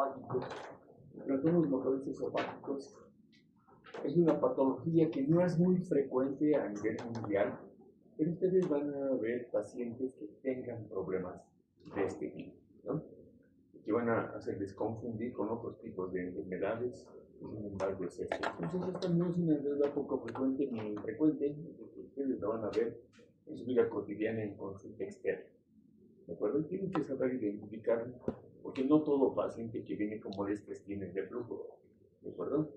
esofágicos, trastornos motores esofágicos, es una patología que no es muy frecuente a nivel mundial, pero ustedes van a ver pacientes que tengan problemas de este tipo, ¿no? Que van a hacerles confundir con otros tipos de enfermedades, sin embargo es esto. Entonces esta no es una enfermedad poco frecuente ni infrecuente, que ustedes lo van a ver en su vida cotidiana en consulta externa. ¿De acuerdo? Tienen que saber identificar, porque no todo paciente que viene con molestias tiene reflujo. ¿De acuerdo?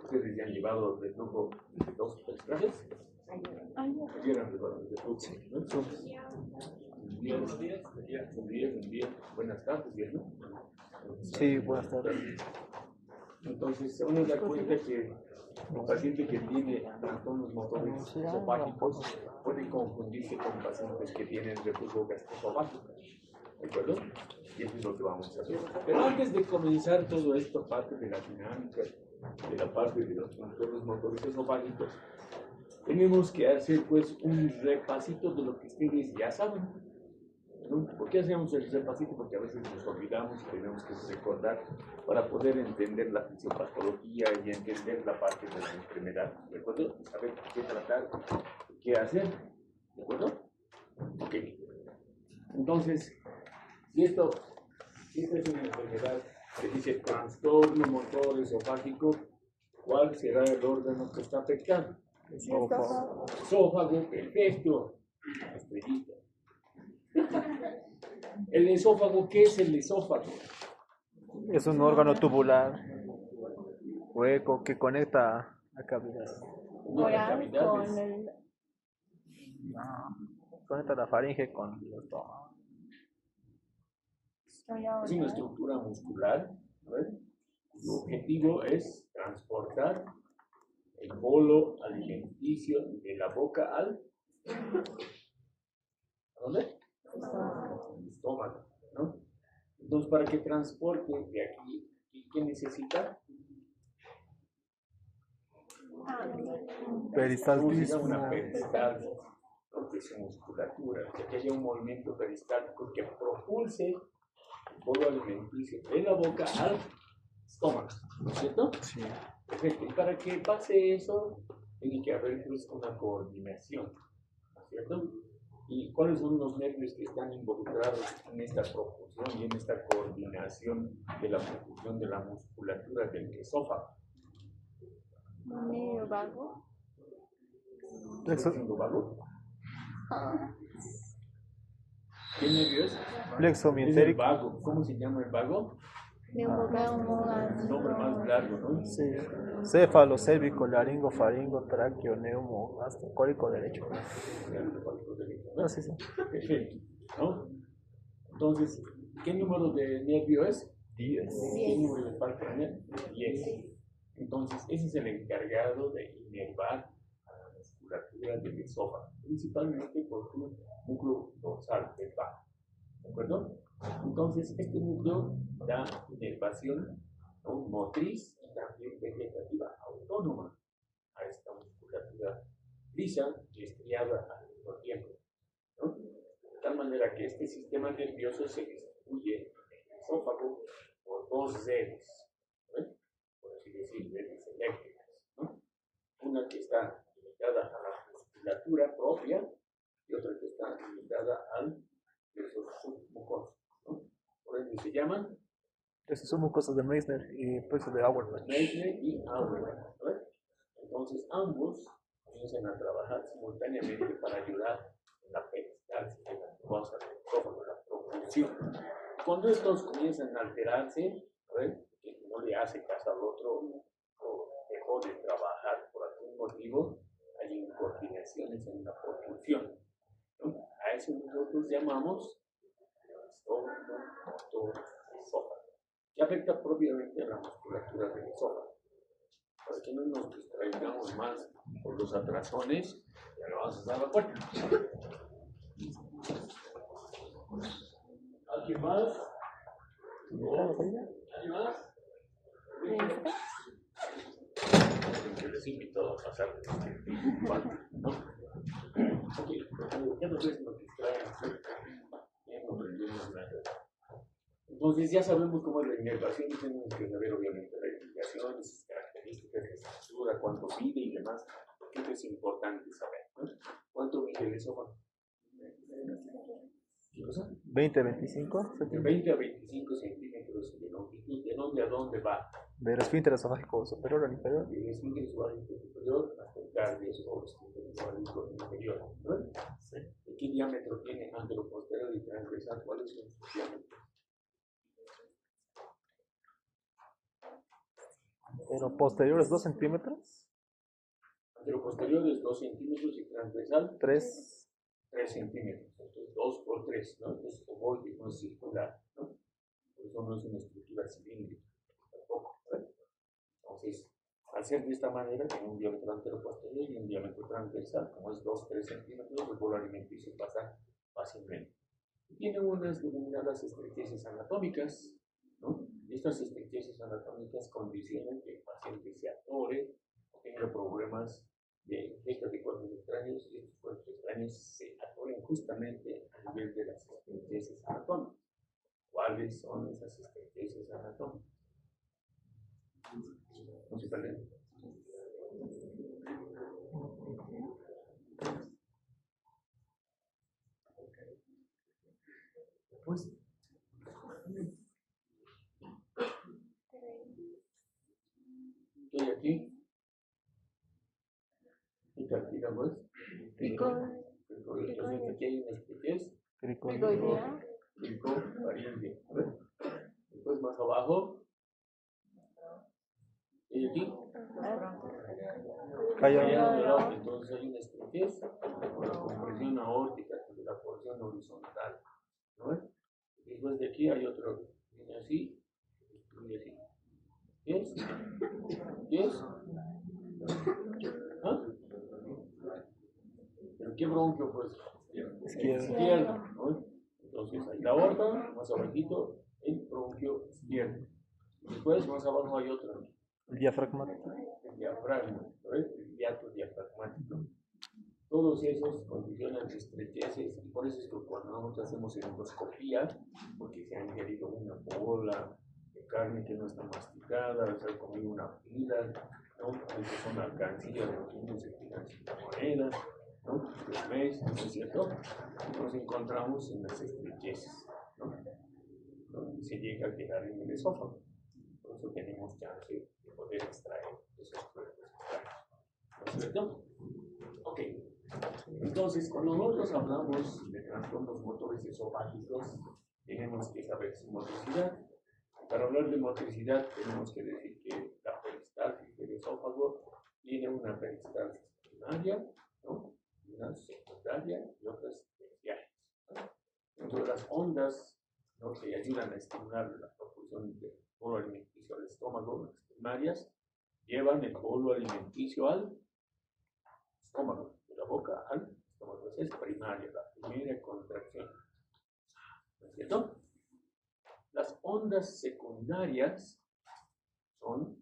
Ustedes ya han llevado reflujo de 2 o 3 veces. Ayer han llevado reflujo, ¿no? Días. Buenas tardes, ¿no? Sí, buenas tardes. Entonces, se van a dar cuenta que el paciente que tiene trastornos motores esofágicos puede confundirse con pacientes que tienen reflujo gastroesofágico. ¿De acuerdo? Y eso es lo que vamos a hacer. Pero antes de comenzar todo esto, parte de la dinámica, de la parte de los trastornos motores esofágicos, tenemos que hacer pues un repasito de lo que ustedes ya saben. ¿No? ¿Por qué hacemos el repasito? Porque a veces nos olvidamos y tenemos que recordar para poder entender la fisiopatología y entender la parte de la enfermedad. ¿De acuerdo? Saber qué tratar, qué hacer. ¿De acuerdo? Ok. Entonces, si esta es una enfermedad que dice trastorno motor esofágico, ¿cuál será el órgano que está afectado? Esófago, perfecto. Estrellita. El esófago, ¿qué es el esófago? Es un órgano tubular, hueco, que conecta a cavidades. Conecta la faringe con el estómago. Es una estructura muscular, ¿ven? Su objetivo es transportar el bolo alimenticio de la boca al... ¿A dónde? El estómago, ¿no? Entonces, para que transporte de aquí, ¿qué necesita? Peristaltismo. Una peristalsis, porque es musculatura, o sea, que haya un movimiento peristáltico que propulse el bolo alimenticio de la boca al estómago, ¿no es cierto? Sí. Perfecto. Y para que pase eso, tiene que haber pues, una coordinación, ¿no es cierto? ¿Y cuáles son los nervios que están involucrados en esta propulsión y en esta coordinación de la propulsión de la musculatura del esófago? Nervio vago. ¿Plexo vago? ¿Qué nervio es? Plexo Es el vago. ¿Cómo se llama el vago? Nombre más largo, ¿no? Sí. Céfalo, cérvico, laringo, faringo, tráqueo, neumo, hasta cólico derecho. No, sí. Perfecto, ¿no? Entonces, ¿qué número de nervio es? 10. ¿Qué número de parte de nervio? 10. Entonces, ese es el encargado de inervar a la musculatura del esófago, principalmente por su núcleo dorsal del bajo. ¿De acuerdo? Entonces, este núcleo da inervación motriz y también vegetativa autónoma a esta musculatura lisa y estriada al mismo tiempo, ¿no? De tal manera que este sistema nervioso se distribuye en el esófago por 2 redes, ¿no? Por así decir, redes eléctricas, ¿no? Una que está limitada a la musculatura propia y otra que está limitada al plexo submucoso, ¿no? Por ende se llaman Esas son cosas de Meissner y plexo de Auerbach. Meissner y Auerbach, ¿no? Entonces ambos comienzan a trabajar simultáneamente para ayudar en la peristalsis de la mucosa del esófago, la propulsión. Cuando estos comienzan a alterarse, ¿ven? Que no le hace caso al otro o dejó de trabajar por algún motivo, hay incoordinaciones en la propulsión, ¿no? A eso nosotros llamamos trastorno motor esófago, que afecta propiamente a la musculatura del esófago. Para que no nos distraigamos más por los atrasones, ya lo vamos a dar la puerta. ¿Alguien más? ¿Alguien más? Yo les invito a pasar ¿no? Ok, ya no sé si nos distraen. Ya no aprendimos nada. Entonces ya sabemos cómo es la la inervación tenemos que saber obviamente la irrigación, sus características, la estructura, cuánto mide y demás, porque esto es importante saber, ¿no? ¿Cuánto mide el esófago? ¿Qué cosa? 20 a 25 De 20 a 25 centímetros de longitud. ¿De dónde a dónde va? del esfínter esofágico superior al inferior. Del esfínter esofágico superior hasta el cardios o esfínter esofágico inferior, ¿no? Sí. ¿Qué diámetro tiene anteroposterior y transversal? ¿Cuál es su diámetro? Pero posterior es 2 centímetros. Anteroposterior es 2 centímetros y transversal 3. 3 centímetros. Entonces 2 por 3, ¿no? Es ovoide, no es circular, ¿no? Por eso no es una estructura cilíndrica, tampoco, ¿no? Entonces, al ser de esta manera, tiene un diámetro anteroposterior y un diámetro transversal, como es 2-3 centímetros, el bolo alimenticio pasa fácilmente. Tiene unas denominadas estrecheces anatómicas, ¿no? Y estas estrecheces anatómicas condicionan que el paciente se atore o tenga problemas de ingesta de cuerpos extraños, y estos cuerpos extraños se atoren justamente a nivel de las estrecheces anatómicas. ¿Cuáles son esas estrecheces anatómicas? No se peleen. Pues, ¿qué hay aquí? ¿Y cartílagos? Entonces, aquí hay una estrechez. Cricofaringe. A ver. Después, más abajo. ¿Y aquí? Entonces hay una estrechez con la compresión aórtica de la porción horizontal, ¿no? Después de aquí hay otro, viene así, y así. ¿Qué es? ¿Qué es? ¿Ah? ¿Pero qué bronquio, pues? Izquierdo, ¿no? Entonces hay la aorta, más abajito, el bronquio izquierdo. Después, más abajo hay otro. El diafragmático. El diafragma, ¿no es? El hiato diafragmático. Todos esos condicionan estrecheces, y por eso es que cuando nosotros hacemos endoscopía, porque se ha ingerido una bola de carne que no está masticada, se ha comido una pila, ¿no? A veces son alcancías de los niños se tiran sin la moneda, ¿no? El mes, ¿no es cierto? Nos encontramos en las estrecheces, ¿no? Donde se llega a quedar en el esófago. Por eso tenemos chance de poder extraer esos cuerpos extraños, ¿no es cierto? Ok. Entonces, cuando nosotros hablamos de trastornos motores esofágicos, tenemos que saber su motricidad. Para hablar de motricidad, tenemos que decir que la peristalsis del esófago tiene una peristalsis primaria, ¿no? Una secundaria y otras terciarias, ¿no? Dentro de las ondas, ¿no?, que ayudan a estimular la propulsión del bolo alimenticio al estómago, las primarias, llevan el bolo alimenticio al estómago, de la boca al estómago. Esa es primaria, la primera contracción, ¿no es cierto? Las ondas secundarias son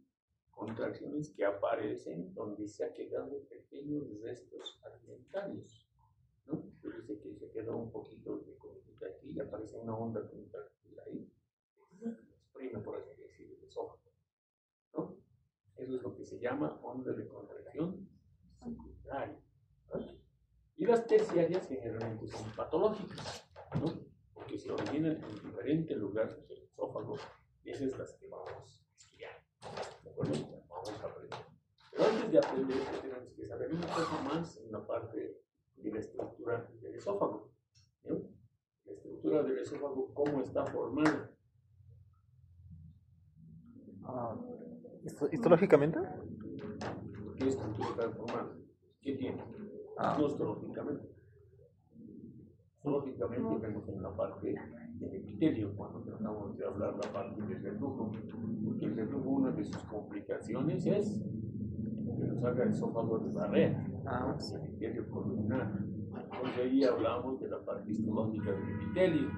contracciones que aparecen donde se ha quedado pequeños restos alimentarios, ¿no? Dice que se quedó un poquito de comida aquí y aparece una onda contractiva ahí, exprime, por así decir, el esófago, ¿no? Eso es lo que se llama onda de contracción secundaria, ¿no? Y las terciarias generalmente son patológicas, ¿no? Porque se originan en diferentes lugares del esófago, y esas son las que vamos a estudiar, ¿de acuerdo? Vamos a aprender. Pero antes de aprender, tenemos que saber una cosa más en la parte de la estructura del esófago, ¿no? La estructura del esófago, ¿cómo está formada? ¿Histológicamente? ¿Qué estructura está formada? ¿Qué tiene? No histológicamente. Histológicamente vemos en la parte del epitelio, cuando tratamos de hablar la parte del reflujo, porque el reflujo, una de sus complicaciones es que nos haga esófago de barrera, el epitelio columnar. Entonces ahí hablamos de la parte histológica del epitelio.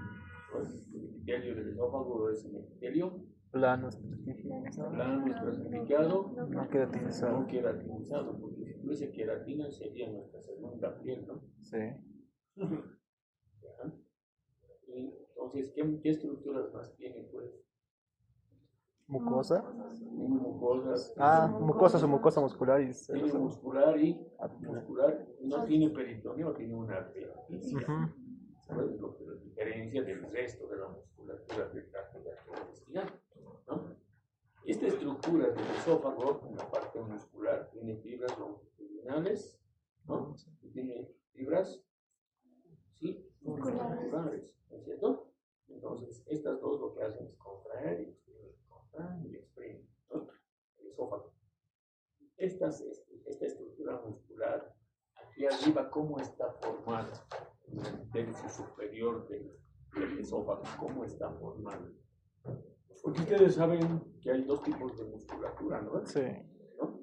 Pues, el epitelio del esófago es un epitelio plano, estratificado, no queratinizado. no queratinizado, porque si tuviese queratina sería nuestra segunda piel, ¿no? Sí. Y entonces, ¿qué estructuras más tiene, pues? Mucosa. Tiene mucosas. Mucosas o mucosa muscular. Tiene muscular y muscular. No tiene peritoneo, tiene una apendicitis. ¿Sabes? Lo que lo diferencia del resto de la musculatura del tracto gastrointestinal, ¿no? Esta estructura del esófago, en la parte muscular, tiene fibras longitudinales, ¿no? Y tiene fibras, sí, musculares, ¿no es cierto? Entonces, estas dos lo que hacen es contraer y exprimen, ¿no? El esófago. Esta estructura muscular, aquí arriba, ¿cómo está formada? En el tercio superior del esófago, ¿cómo está formada? Porque ustedes saben que hay dos tipos de musculatura, ¿no? Sí. ¿No?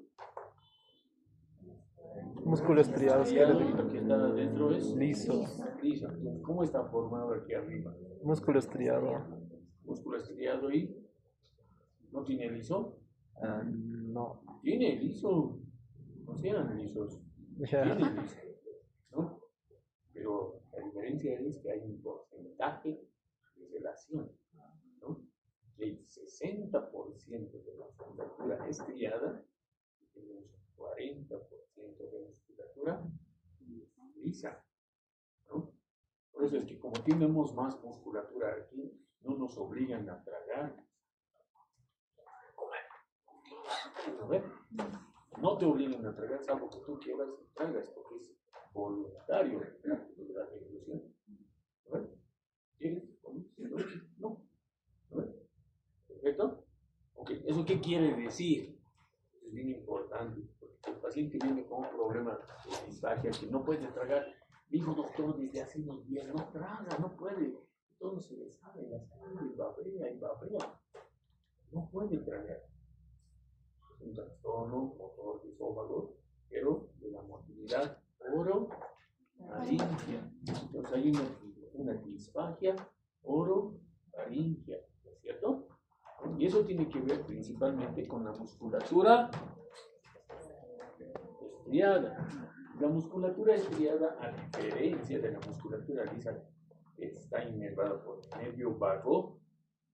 Músculo estriado. Y lo que está adentro es liso. Liso. Entonces, ¿cómo está formado aquí arriba? Músculo estriado. Músculo estriado y ¿no tiene liso? No. Tiene liso. No sean lisos. Tiene liso, ¿no? Pero la diferencia es que hay un porcentaje de relación, ¿no? El 60% de la musculatura estriada y tenemos un 40% de musculatura lisa, ¿no? Por eso es que como tenemos más musculatura aquí, no nos obligan a tragar. ¿No ves? No te obligan a tragar, salvo que tú quieras y tragas, porque es voluntario la regulación. ¿No ves? ¿Quieres? No. ¿No ves? ¿Perfecto? Ok, ¿eso qué quiere decir? Es bien importante, porque el paciente viene con un problema de disfagia que no puede tragar. Dijo, doctor, desde hace unos días no traga, no puede. Entonces le sale la sangre y babea. No puede tragar. Es un trastorno motor de esófago, pero de la motilidad oro-faringia. Entonces hay una disfagia oro-faringia, ¿no es cierto? Y eso tiene que ver principalmente con la musculatura estriada. La musculatura estriada, a diferencia de la musculatura lisa, está inervada por el nervio vago,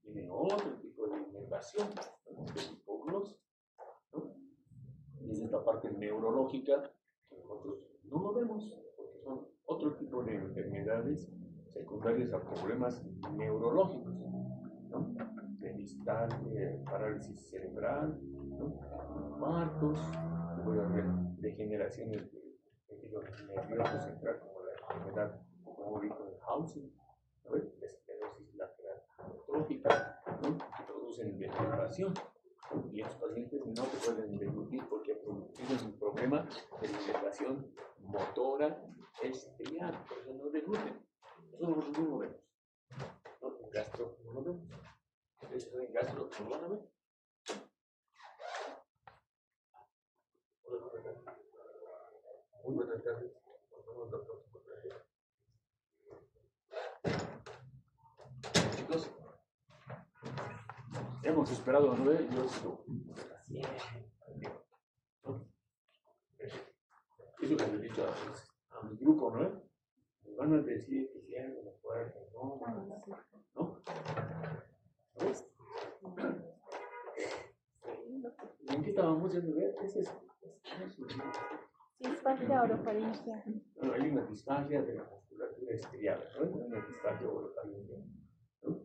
tiene otro tipo de inervación, de tipo gloss, ¿no? Y es esta parte neurológica que nosotros no lo vemos, porque son otro tipo de enfermedades secundarias a problemas neurológicos, ¿no? Parálisis cerebral, ¿no? Infartos, puede haber degeneraciones de tejido nervioso central como la enfermedad Mórico-Hausen, ¿no? La esclerosis lateral amiotrófica, ¿no? Que producen degeneración. Y estos pacientes no se pueden deglutir porque tienen un problema de degeneración motora estriada, por eso no degluten. Nosotros no lo vemos. ¿No? En gastro no lo vemos. Esto en gastro no lo vemos. Muy buenas tardes. Chicos, hemos esperado 9, yo sigo. Eso que les he dicho a mi grupo, ¿no? Me van a decir que si algo no puede, no, ¿no? ¿En qué estábamos yendo a ver? Disfagia orofaringia. Bueno, hay una disfagia de la musculatura estriada, ¿no? Una disfagia orofaringia, ¿no?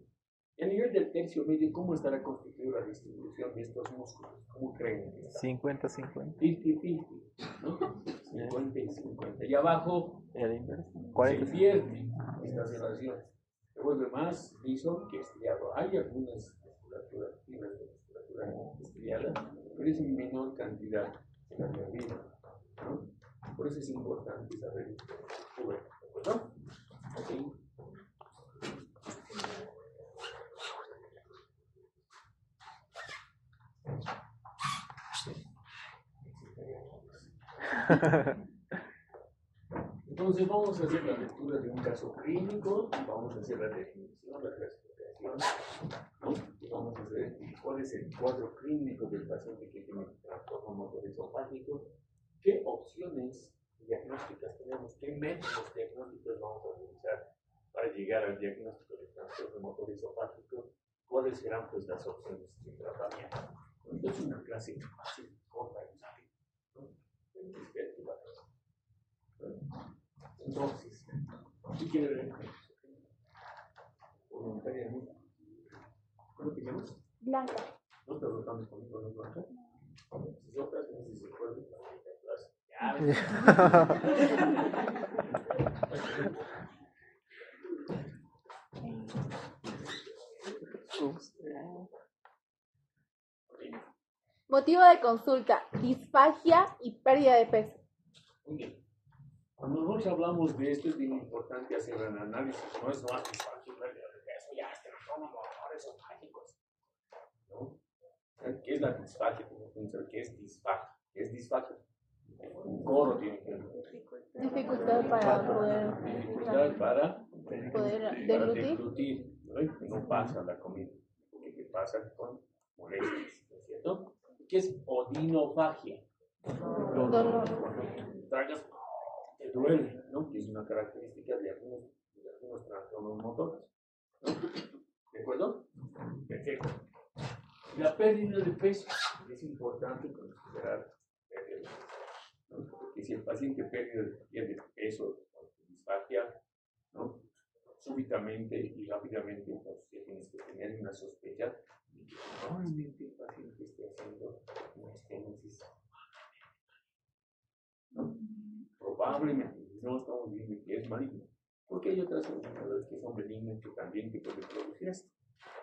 Y a nivel del tercio medio, ¿cómo estará constituida la distribución de estos músculos? ¿Cómo creen que está? 50-50. 50-50, ¿no? 50 y 50. Y abajo El inverso. se 40. invierte esta relación. Se vuelve más liso que estriado. Hay algunas musculaturas, fibras de musculatura estriada, pero es en menor cantidad que la de arriba, ¿no? Por eso es importante saber esto. ¿De acuerdo? Ok. Entonces vamos a hacer la lectura de un caso clínico, vamos a hacer la definición, la clasificación, ¿no? Y vamos a ver cuál es el cuadro clínico del paciente que tiene trastorno motor esofágico, qué opciones diagnósticas tenemos, qué métodos diagnósticos vamos a utilizar para llegar al diagnóstico del trastorno motor esofágico ¿cuáles serán pues las opciones de tratamiento? Entonces una clase así, corta y rápida, ¿no? Entonces, ¿qué quiere ver? Voluntariamente. ¿Cómo te llamas? Blanca. ¿No estás votando conmigo, no, Blanca? Si votas, no sé si se puede para que te clase. Motivo de consulta: disfagia y pérdida de peso. Muy bien. Cuando nosotros hablamos de esto es bien importante hacer el análisis, no es más disfagia y pérdida de peso, ya está, no, esos mágicos. ¿No? ¿Qué es la disfagia? ¿Qué es disfagia? ¿Qué es disfagia? Un coro tiene que ver. Dificultad para poder deglutir, ¿no? Que no pasa la comida. ¿Qué pasa con molestias? ¿No es cierto? ¿Qué es odinofagia? dolor. Cuando tragas, te duele, ¿no? Que es una característica de algunos trastornos motores. ¿No? ¿De acuerdo? Perfecto. La pérdida de peso es importante considerar pérdida de peso, ¿no? Porque si el paciente pierde peso con disfagia, ¿no? Súbitamente y rápidamente, pues tienes que tener una sospecha de que probablemente el paciente esté haciendo una estenosis, ¿no? Probablemente, no estamos viendo que es maligno, porque hay otras enfermedades que son benignas que también te pueden producir esto,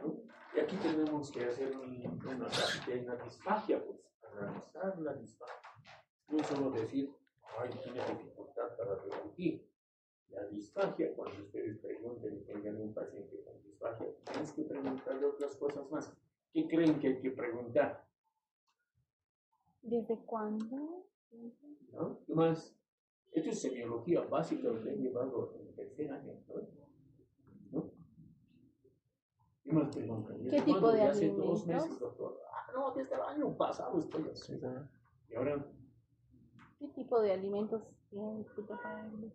¿no? Y aquí tenemos que hacer una disfagia, pues, analizar la disfagia. No solo decir, ay, tiene dificultad para reducir. La disfagia, cuando ustedes pregunten y tengan un paciente con disfagia, tienes que preguntarle otras cosas más. ¿Qué creen que hay que preguntar? ¿Desde cuándo? ¿No? ¿Qué más? Esto es semiología básica, lo que he llevado en el tercer año, ¿no? ¿Qué más preguntan? ¿Qué tipo de hace alimentos? 2 meses, doctor. No, desde el año pasado estoy así. Y ahora, ¿Qué tipo de alimentos tienen? Disculpa para el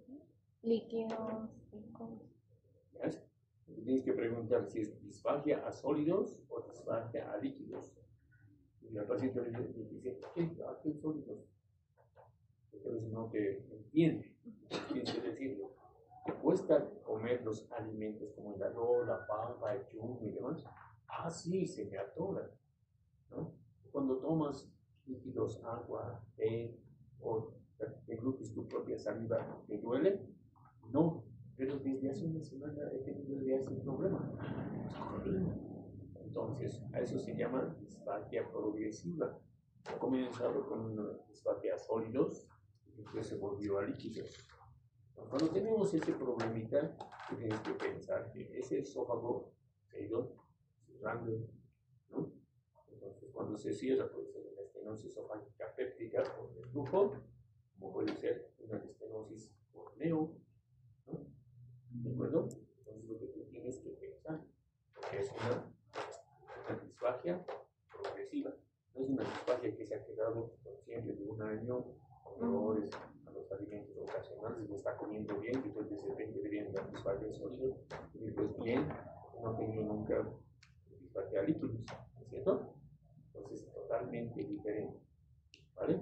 líquidos, secos. ¿ves? Tienes que preguntar si es disfagia a sólidos o disfagia a líquidos. Y la paciente le dice, ¿a qué sólidos? Entonces no te entiende. Tienes que decirle, ¿te cuesta comer los alimentos como el arroz, la papa, el yugo y demás? Ah, sí, se me atora, ¿no? Cuando tomas líquidos, agua, té, o deglutes tu propia saliva, ¿te duele? No, pero desde hace una semana he tenido ese problema. Entonces, a eso se llama disfagia progresiva. Ha comenzado con una disfagia a sólidos y después se volvió a líquidos. Cuando tenemos ese problemita, tienes que pensar que ese esófago se ha ido cerrando, ¿no? Entonces, cuando se cierra, puede ser una estenosis esofágica péptica por reflujo, como puede ser una estenosis por neo, ¿no? ¿De acuerdo? Entonces, lo que tú tienes que pensar es una disfagia progresiva. No es una disfagia que se ha quedado por siempre de un año con dolores a los alimentos ocasionales, y está comiendo bien, y después de 70 viene la disfagia sólidos, y después bien, no ha tenido nunca disfagia líquidos, ¿no es cierto? Entonces es totalmente diferente, ¿vale?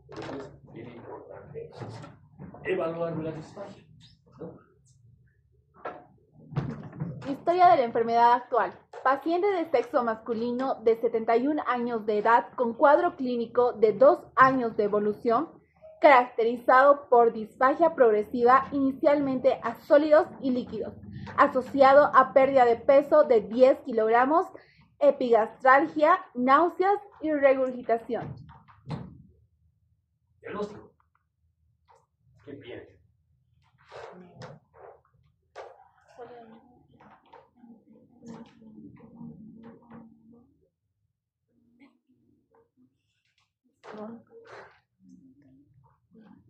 Entonces es bien importante evaluar la disfagia, ¿no? Historia de la enfermedad actual. Paciente de sexo masculino de 71 años de edad con cuadro clínico de 2 años de evolución, caracterizado por disfagia progresiva inicialmente a sólidos y líquidos, asociado a pérdida de peso de 10 kilogramos, epigastralgia, náuseas y regurgitación. Diagnóstico. ¿Qué piensa?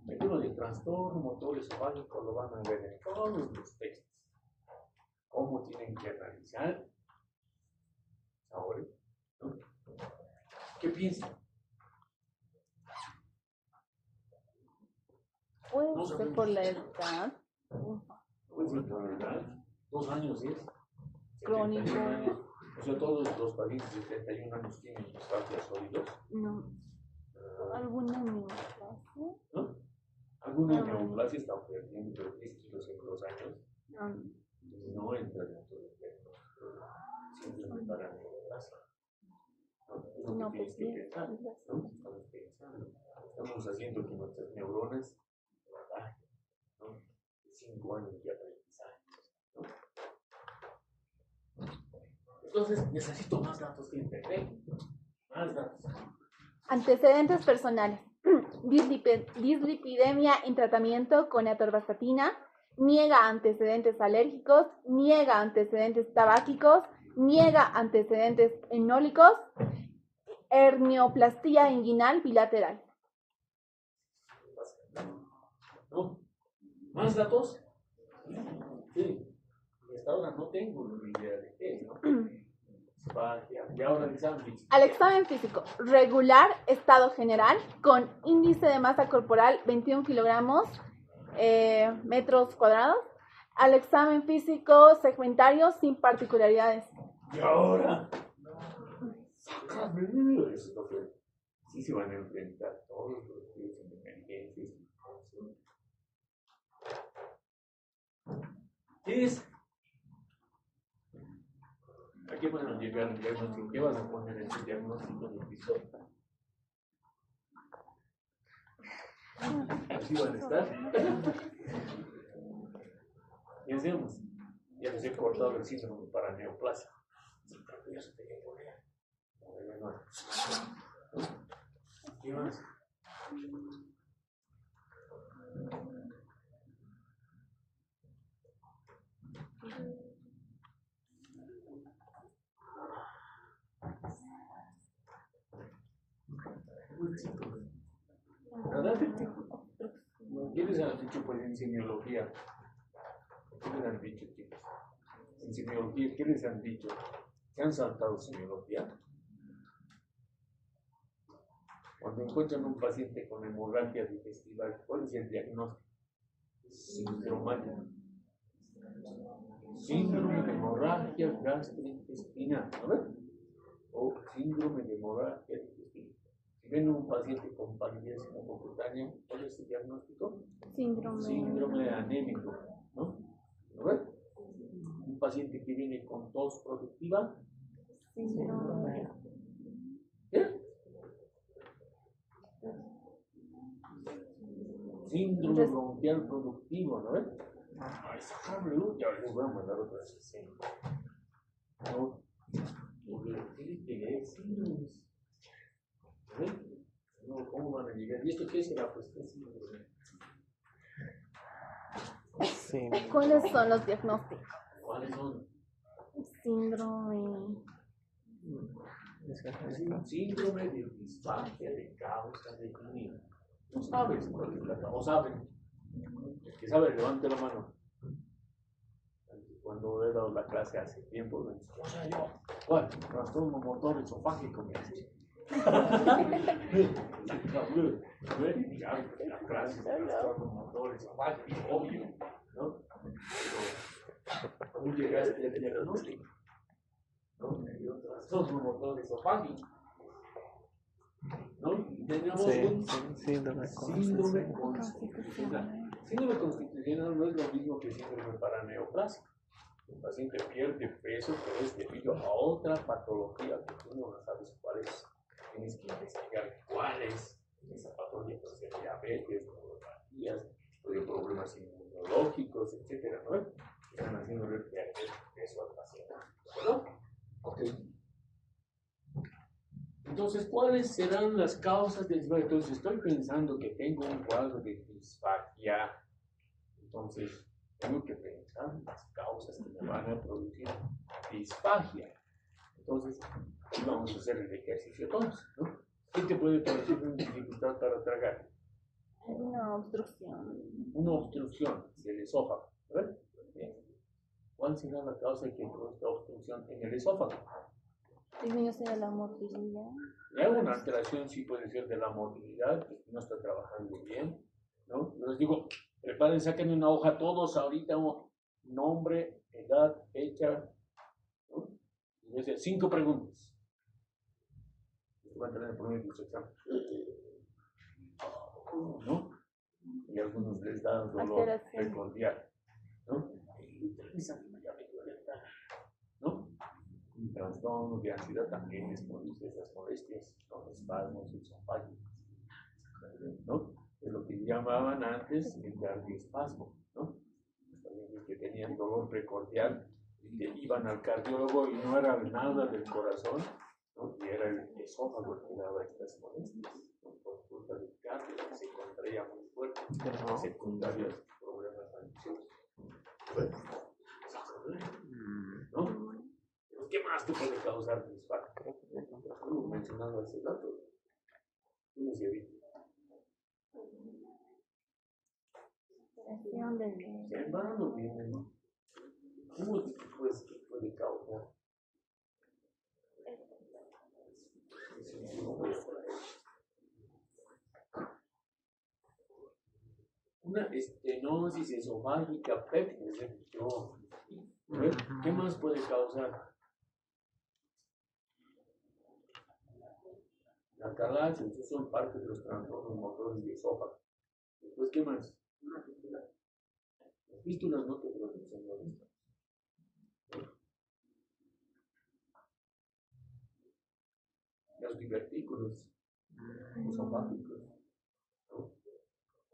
El tema del trastorno motor esofágico lo van a ver en todos los textos. ¿Cómo tienen que analizar? Ahora, ¿no? ¿Qué piensan? Puede ser por la edad. Puede ser por la edad. 2 años es. Crónico. 71 años. O sea, todos los pacientes de 31 años tienen disfagia sólidos. No. ¿Alguna neoplasia? ¿No? Alguna neoplasia está perdiendo 10 kilos en los años. No entra dentro del diagnóstico. Síndrome paraneoplasia. ¿No? Es lo que tienes que pensar. ¿No? Estamos pensando. Estamos haciendo que nuestras neuronas trabajen. ¿No? 5 años de aprendizaje. ¿No? Entonces, necesito más datos que entender. Más datos. Antecedentes personales. Dislipidemia en tratamiento con atorvastatina. Niega antecedentes alérgicos. Niega antecedentes tabáquicos. Niega antecedentes enólicos. Hernioplastia inguinal bilateral. ¿No? ¿Más datos? Sí. Y hasta ahora no tengo ni idea de qué, ¿no? Y ahora el examen físico. Al examen físico, regular, estado general, con índice de masa corporal 21 kilogramos metros cuadrados. Al examen físico segmentario sin particularidades. Y ahora, sácame. Eso es lo que sí se van a enfrentar todos los estudios en emergencias. ¿Qué es? ¿A qué van a llegar el diagnóstico? ¿Qué vas a poner en tu diagnóstico de episodio? Así van a estar. ¿Qué hacemos? Ya les he cortado el síndrome paraneoplasia. Ya se te quedó. ¿Qué más? ¿Verdad? ¿Qué les han dicho pues en semiología? ¿Qué les han dicho, chicos? En semiología, ¿qué les han dicho? ¿Se han saltado semiología? Cuando encuentran un paciente con hemorragia digestiva, ¿cuál es el diagnóstico? Sindromático. Síndrome de hemorragia gastrointestinal, ¿no? O síndrome de hemorragia digestiva. Si ven un paciente con palidez mucocutánea, ¿cuál es el diagnóstico? Síndrome anémico, ¿no? ¿Lo ven? Un paciente que viene con tos productiva. Síndrome. ¿Qué? Síndrome bronquial productivo, ¿no ven? Ay, sácame, ya les voy a mandar otra vez. No, porque tiene que leer síndromes. ¿Ven? No, ¿cómo van a llegar? ¿Y esto qué será? Pues, ¿qué síndrome? Sí. ¿Cuáles son los diagnósticos? ¿Cuáles son? Síndrome. Es un síndrome de disfagia de causa definida. No sabes cuál es la causa. O saben. El que sabe, levante la mano. Cuando he dado la clase hace tiempo, me dice, o sea, yo, ¿cuál? Trastorno motor esofágico, me dice. La clase de trastorno motor esofágico, obvio, ¿no? Pero, ¿cómo llegaste al diagnóstico? ¿No? Trastorno motor esofágico. ¿No? Tenemos un síndrome constitucional. Síndrome constitucional no es lo mismo que síndrome paraneoplásico. El paciente pierde peso, pero es debido a otra patología que tú no sabes cuál es. Tienes que investigar cuál es esa patología, puede ser diabetes, neuropatías, puede ser problemas inmunológicos, etc. ¿No? Están haciendo perder peso al paciente. ¿No? Ok. Entonces, ¿cuáles serán las causas de disfagia? Entonces, estoy pensando que tengo un cuadro de disfagia. Entonces, tengo que pensar en las causas que me van a producir disfagia. Entonces, vamos a hacer el ejercicio todos, ¿no? ¿Qué te puede producir una dificultad para tragar? Una obstrucción. Una obstrucción del esófago, ¿verdad? Bien. ¿Cuál será la causa que produzca obstrucción en el esófago? Disminución de la motilidad. Una alteración sí puede ser de la motilidad, que no está trabajando bien, ¿no? Yo les digo, preparen, saquen una hoja todos ahorita, nombre, edad, fecha, ¿no? Entonces, 5 preguntas. Va a tener el problema de su examen. ¿No? Y a algunos les da dolor precordial. ¿No? ¿No? Un trastorno de ansiedad también les produce esas molestias, los espasmos esofágicos. ¿No? Es lo que llamaban antes el cardioespasmo, ¿no? Los pacientes que tenían dolor precordial iban al cardiólogo y no era nada del corazón, ¿no? Y era el esófago el que daba estas molestias, ¿no? Por culpa del cardio que se contraía muy fuerte, secundarios problemas ansiosos. Bueno, ¿no? ¿Qué más te puede causar disfagia? Hemos mencionado hace rato. ¿Cómo se evita? Se embargo, viene, ¿no? ¿Cómo puede causar? Una estenosis esofágica péptica. ¿Qué más puede causar? La calacia, estos son parte de los trastornos motores de esófago. Después, ¿qué más? Una fístula. Las fístulas no te producen molestias. Los divertículos esofágicos, ¿no?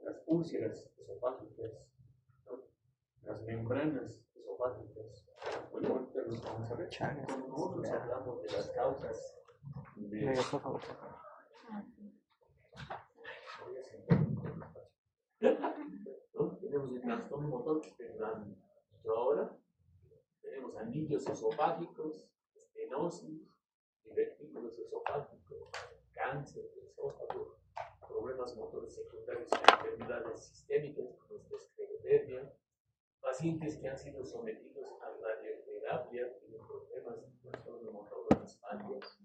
Las úlceras esofágicas, ¿no? Las membranas esofágicas. Bueno, ahorita los vamos a ver. Cuando nosotros hablamos de las causas de esófago. ¿No? Tenemos el trastorno motor que tendrán ahora. Tenemos anillos esofágicos, estenosis, divertículos esofágicos, cáncer de esófago, problemas motores secundarios y enfermedades sistémicas como la esclerodermia, pacientes que han sido sometidos a radioterapia tienen problemas de trastorno motor de las fallas,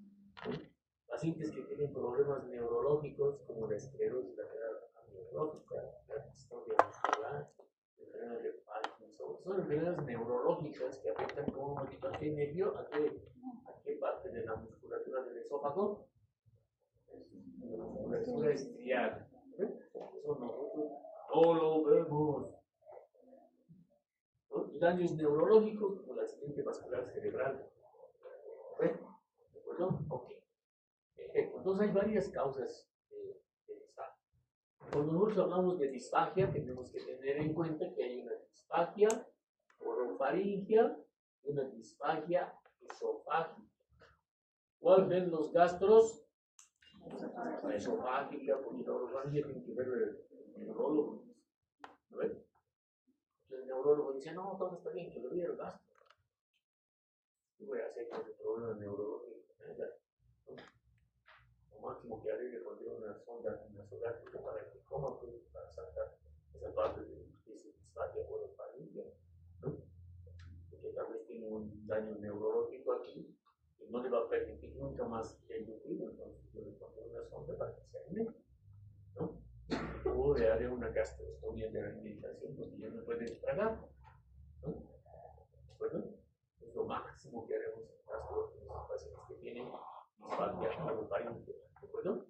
pacientes que tienen problemas neurológicos como la esclerosis lateral amiotrófica, la distonia muscular, enfermedades de Parkinson, son enfermedades neurológicas que afectan como a qué nervio, a qué parte de la musculatura del esófago, la musculatura estriada. Eso nosotros no lo vemos. ¿No? Y daños neurológicos como el accidente vascular cerebral. ¿De acuerdo? Ok. Entonces hay varias causas de disfagia. Cuando nosotros hablamos de disfagia, tenemos que tener en cuenta que hay una disfagia orofaringia y una disfagia esofágica. ¿Cuál ven los gastros? La esofágica, porque la orofaringia tiene que ver el neurólogo. ¿No ven? El neurólogo dice, no, todo está bien, que lo vea el gastro. ¿Qué voy a hacer con el problema neurológico? Lo máximo que haré es poner una sonda nasogástrica para que coma, pues, para sacar esa parte de disfagia orofaringia, ¿no? Porque tal vez tiene un daño neurológico aquí y no le va a permitir nunca más eludir, entonces yo le pondré una sonda para que se alimente, ¿no? O le haré una gastrostomía de alimentación porque ya no puede tragar, ¿no? ¿De acuerdo? Es lo máximo que haremos en caso de los pacientes que tienen disfagia orofaringia, ¿de acuerdo?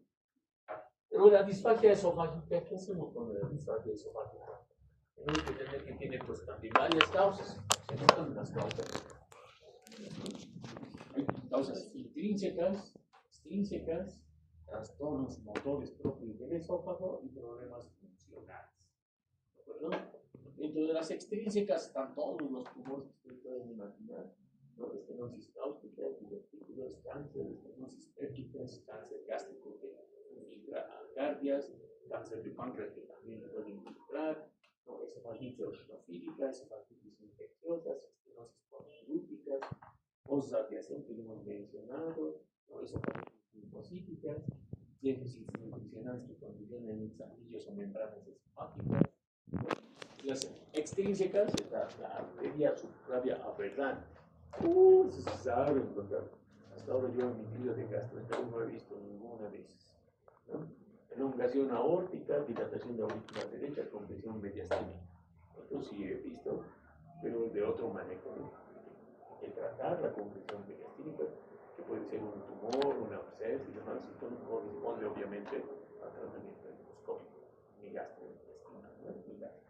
Pero la disfagia esofágica, ¿qué hacemos con la disfagia esofágica? Tenemos que tener que tiene pues también varias causas. Se notan las causas. Hay causas intrínsecas, extrínsecas, trastornos motores propios del esófago y problemas funcionales. ¿De acuerdo? Dentro de las extrínsecas están todos los tumores que ustedes pueden imaginar, ¿no? Estenosis cáustica, divertículos, cáncer, estenosis pépticas, cáncer gástrico que infiltra cardias, cáncer de páncreas que también puede infiltrar, ¿no? Esofagitis eosinofílica, esofagitis infecciosas, estenosis polirúticas, cosas adyacentes que hemos mencionado, ¿no? Esofagitis linfocíticas, déficits nutricionales que condicionan en anillos o membranas esofágicas. Las extrínsecas, la previa subclavia aberrante. Se sabe encontrar. Hasta ahora yo en mi vida de gastroenteritis no he visto ninguna de esas, ¿no? Elongación aórtica, dilatación de aurícula derecha, compresión mediastínica. Esto sí he visto, pero de otro manejo, ¿no? que tratar la compresión periestínica, que puede ser un tumor, una absceso y demás, y todo corresponde obviamente al tratamiento endoscópico, ni gastrointestinal, ¿no? Ni gástrico.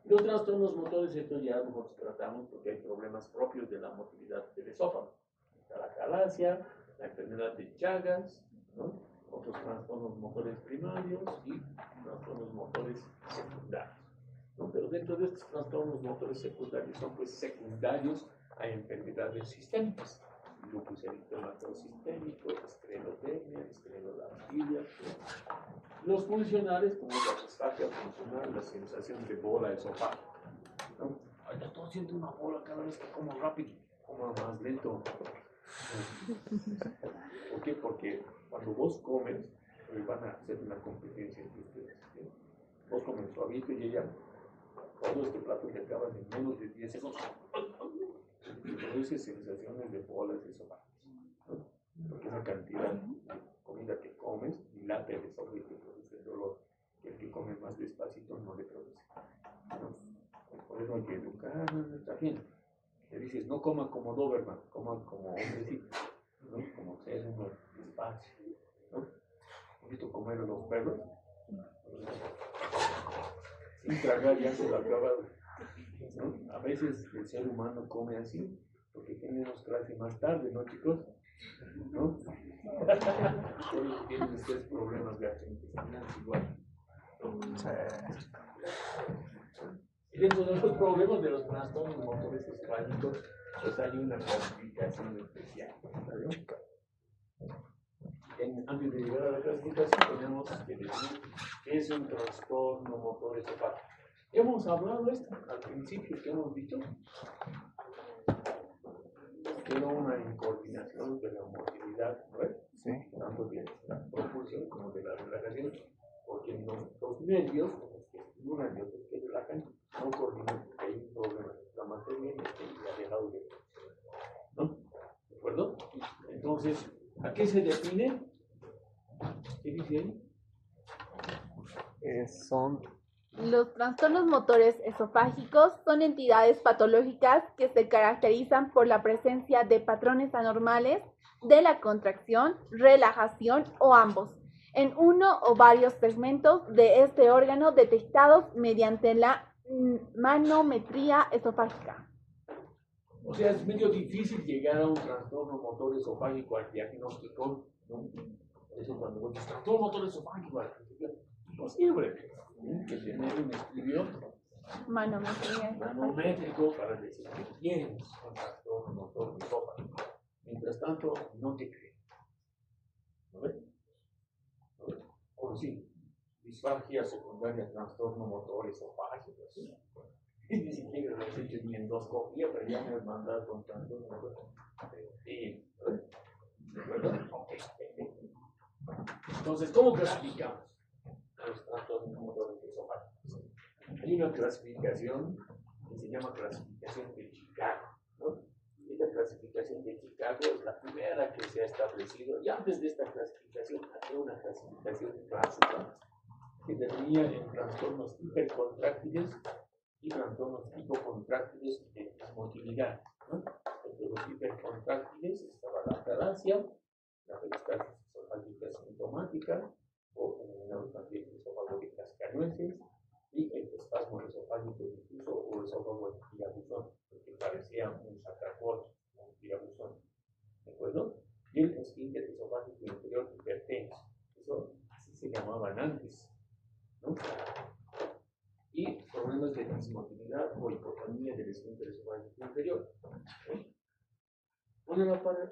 Los trastornos motores, estos ya los tratamos porque hay problemas propios de la motilidad del esófago. Está la calasia, la enfermedad de Chagas, ¿no? Otros trastornos motores primarios y trastornos motores secundarios, ¿no? Pero dentro de estos trastornos motores secundarios son pues secundarios a enfermedades sistémicas, lupus eritematoso sistémico, esclerodermia, esclerodermia. Los funcionales, como la disfagia funcional, la sensación de bola esofágica, ¿no? Ay, ya todo siento una bola cada vez que como rápido, como más lento. ¿Por qué? Porque cuando vos comes, van a hacer una competencia entre ustedes, ¿sí? Vos comes suavito y ella, todo este plato que acabas en menos de 10 segundos, produce sensaciones de bolas esofágicas, ¿no? Porque esa cantidad de comida que comes dilata el esófago y te produce el dolor, que el que come más despacito no le produce, ¿no? Por eso hay que educar a nuestra gente. Le dices, no coma como Doberman, coma como hombrecito, ¿no? Como ser uno despacio, ¿no? ¿Has visto comer a los perros? Sin tragar ya se lo acaba, ¿no? A veces el ser humano come así, porque tenemos clase más tarde, ¿no, chicos? ¿No? Todos tienen ustedes problemas gastrointestinales igual, ¿no? Y dentro de los problemas de los trastornos motores esofágicos, pues hay una clasificación especial, ¿vale? Antes de llegar a la clasificación, tenemos que decir qué es un trastorno motor esofágico. Hemos hablado de esto al principio, que hemos dicho, que era una incoordinación de la motilidad, ¿no? Sí. Tanto de la propulsión como de la relajación, porque los nervios, que estimulan y otros que relajan, no coordinan porque hay un problema. La materia y ha dejado de funcionar, ¿no? ¿De acuerdo? Entonces, ¿a qué se define? ¿Qué dice ahí? Los trastornos motores esofágicos son entidades patológicas que se caracterizan por la presencia de patrones anormales de la contracción, relajación o ambos en uno o varios segmentos de este órgano detectados mediante la manometría esofágica. O sea, es medio difícil llegar a un trastorno motor esofágico al diagnóstico, ¿no? Por eso cuando vos dices trastorno motor esofágico, no siempre. Que tener un estudio manométrico para decir que tienes un trastorno motor esofágico. Mientras tanto, no te creen. ¿No ves? ¿No ves? O sí, disfagia secundaria, trastorno motor esofágico, ¿sí? Y ni siquiera lo has hecho ni endoscopía, pero ya me has mandado con trastorno motor. Sí, ¿no ves? ¿De acuerdo? Ok. Entonces, ¿cómo clasificamos los trastornos motores esofágicos? Hay una clasificación que se llama clasificación de Chicago, ¿no? Y la clasificación de Chicago es la primera que se ha establecido, y antes de esta clasificación había una clasificación clásica que definía en trastornos hipercontráctiles y trastornos hipocontráctiles de motilidad, ¿no? Entre los hipercontráctiles estaba la ataraxia, la peristalsis esofágica sintomática, o denominado también esofagólicas canuenses, y el espasmo esofágico difuso o esófago tirabuzón, porque parecía un sacacorcho, un tirabuzón, ¿de acuerdo? Y el esfínter esofágico inferior hipertenso, eso así se llamaban antes, ¿no? Y problemas de dismotilidad o hipotonía del esfínter esofágico inferior, ¿no?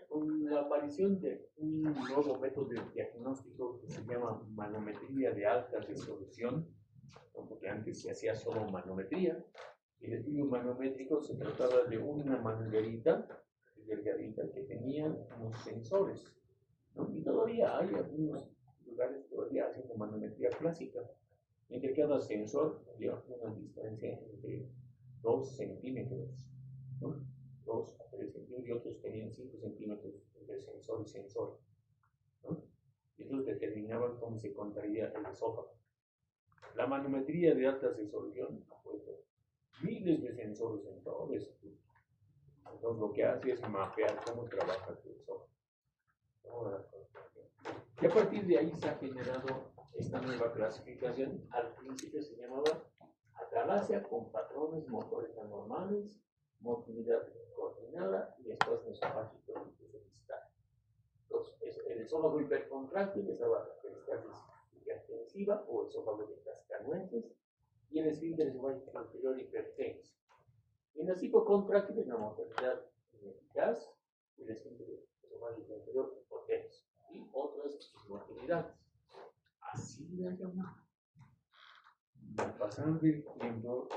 Con la aparición de un nuevo método de diagnóstico que se llama manometría de alta resolución, porque antes se hacía solo manometría. El estudio manométrico se trataba de una manguerita delgadita que tenía unos sensores, ¿no? Y todavía hay algunos lugares todavía haciendo manometría clásica. Entre cada sensor había una distancia entre 2 centímetros, ¿no? 2 a 3 centímetros, y otros tenían 5 centímetros entre sensor y sensor, ¿no? Y ellos determinaban cómo se contraía el esófago. La manometría de alta resolución ha puesto miles de sensores en todo el estudio, Entonces lo que hace es mapear cómo trabaja tu esófago. Y a partir de ahí se ha generado esta nueva clasificación. Al principio se llamaba atalasia con patrones motores anormales, motilidad coordinada y después esofágico distal. Entonces, el esófago hipercontráctil estaba la peristalsis hipertensiva o esófago de cascanueces y el esfínter esofágico inferior hipertenso. Y en las hipocondráctiles la motilidad ineficaz y el esfínter esofágico inferior hipotenso y otras motilidades. Así la llamamos. Pasando el tiempo, no,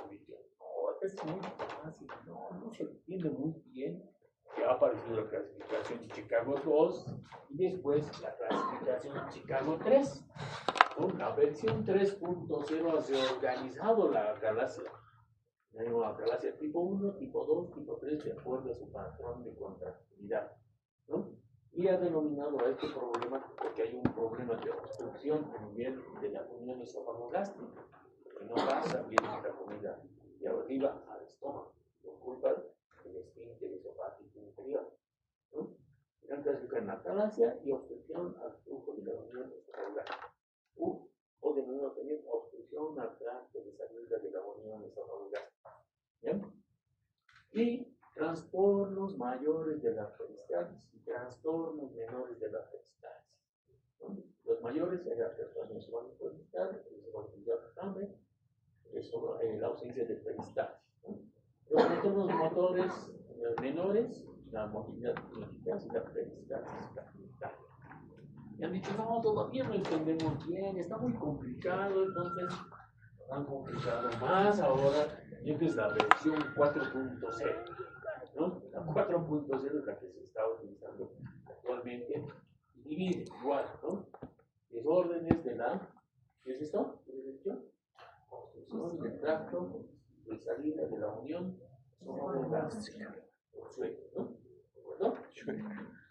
es muy fácil, no se entiende muy bien que ha aparecido la clasificación de Chicago 2 y después la clasificación de Chicago 3. La versión 3.0 ha reorganizado la galaxia. La galaxia tipo 1, tipo 2, tipo 3, de acuerdo a su patrón de contractilidad, ¿no? Y ha denominado a este problema porque hay un problema de obstrucción a nivel de la unión esófago-gástrica, que no pasa bien la comida de arriba al estómago, por culpa del esfínter esofágico inferior, ¿no? Han clasificado en atalasia y obstrucción al flujo de la unión esófago-gástrica. O de nuevo también obstrucción al tracto de salida de la unión esófago-gástrica. ¿Bien? Y trastornos mayores de la peristalsis y trastornos menores de la peristalsis. ¿No? Los mayores eran trastornos esofágico-distal, el esofágico la ausencia de peristalsis. ¿No? Los trastornos motores menores, la motilidad ineficaz y la peristalsis capital. Y han dicho, no, todavía no entendemos bien, está muy complicado, entonces lo han complicado más ahora, y esta es la versión 4.0, ¿no? La 4.0 es la que se está utilizando actualmente, y divide igual, ¿no? Desórdenes de la, ¿qué es esto? ¿Qué es esto? Obstrucción del tracto de salida de la unión, esófago-gástrica, ¿no? ¿De acuerdo?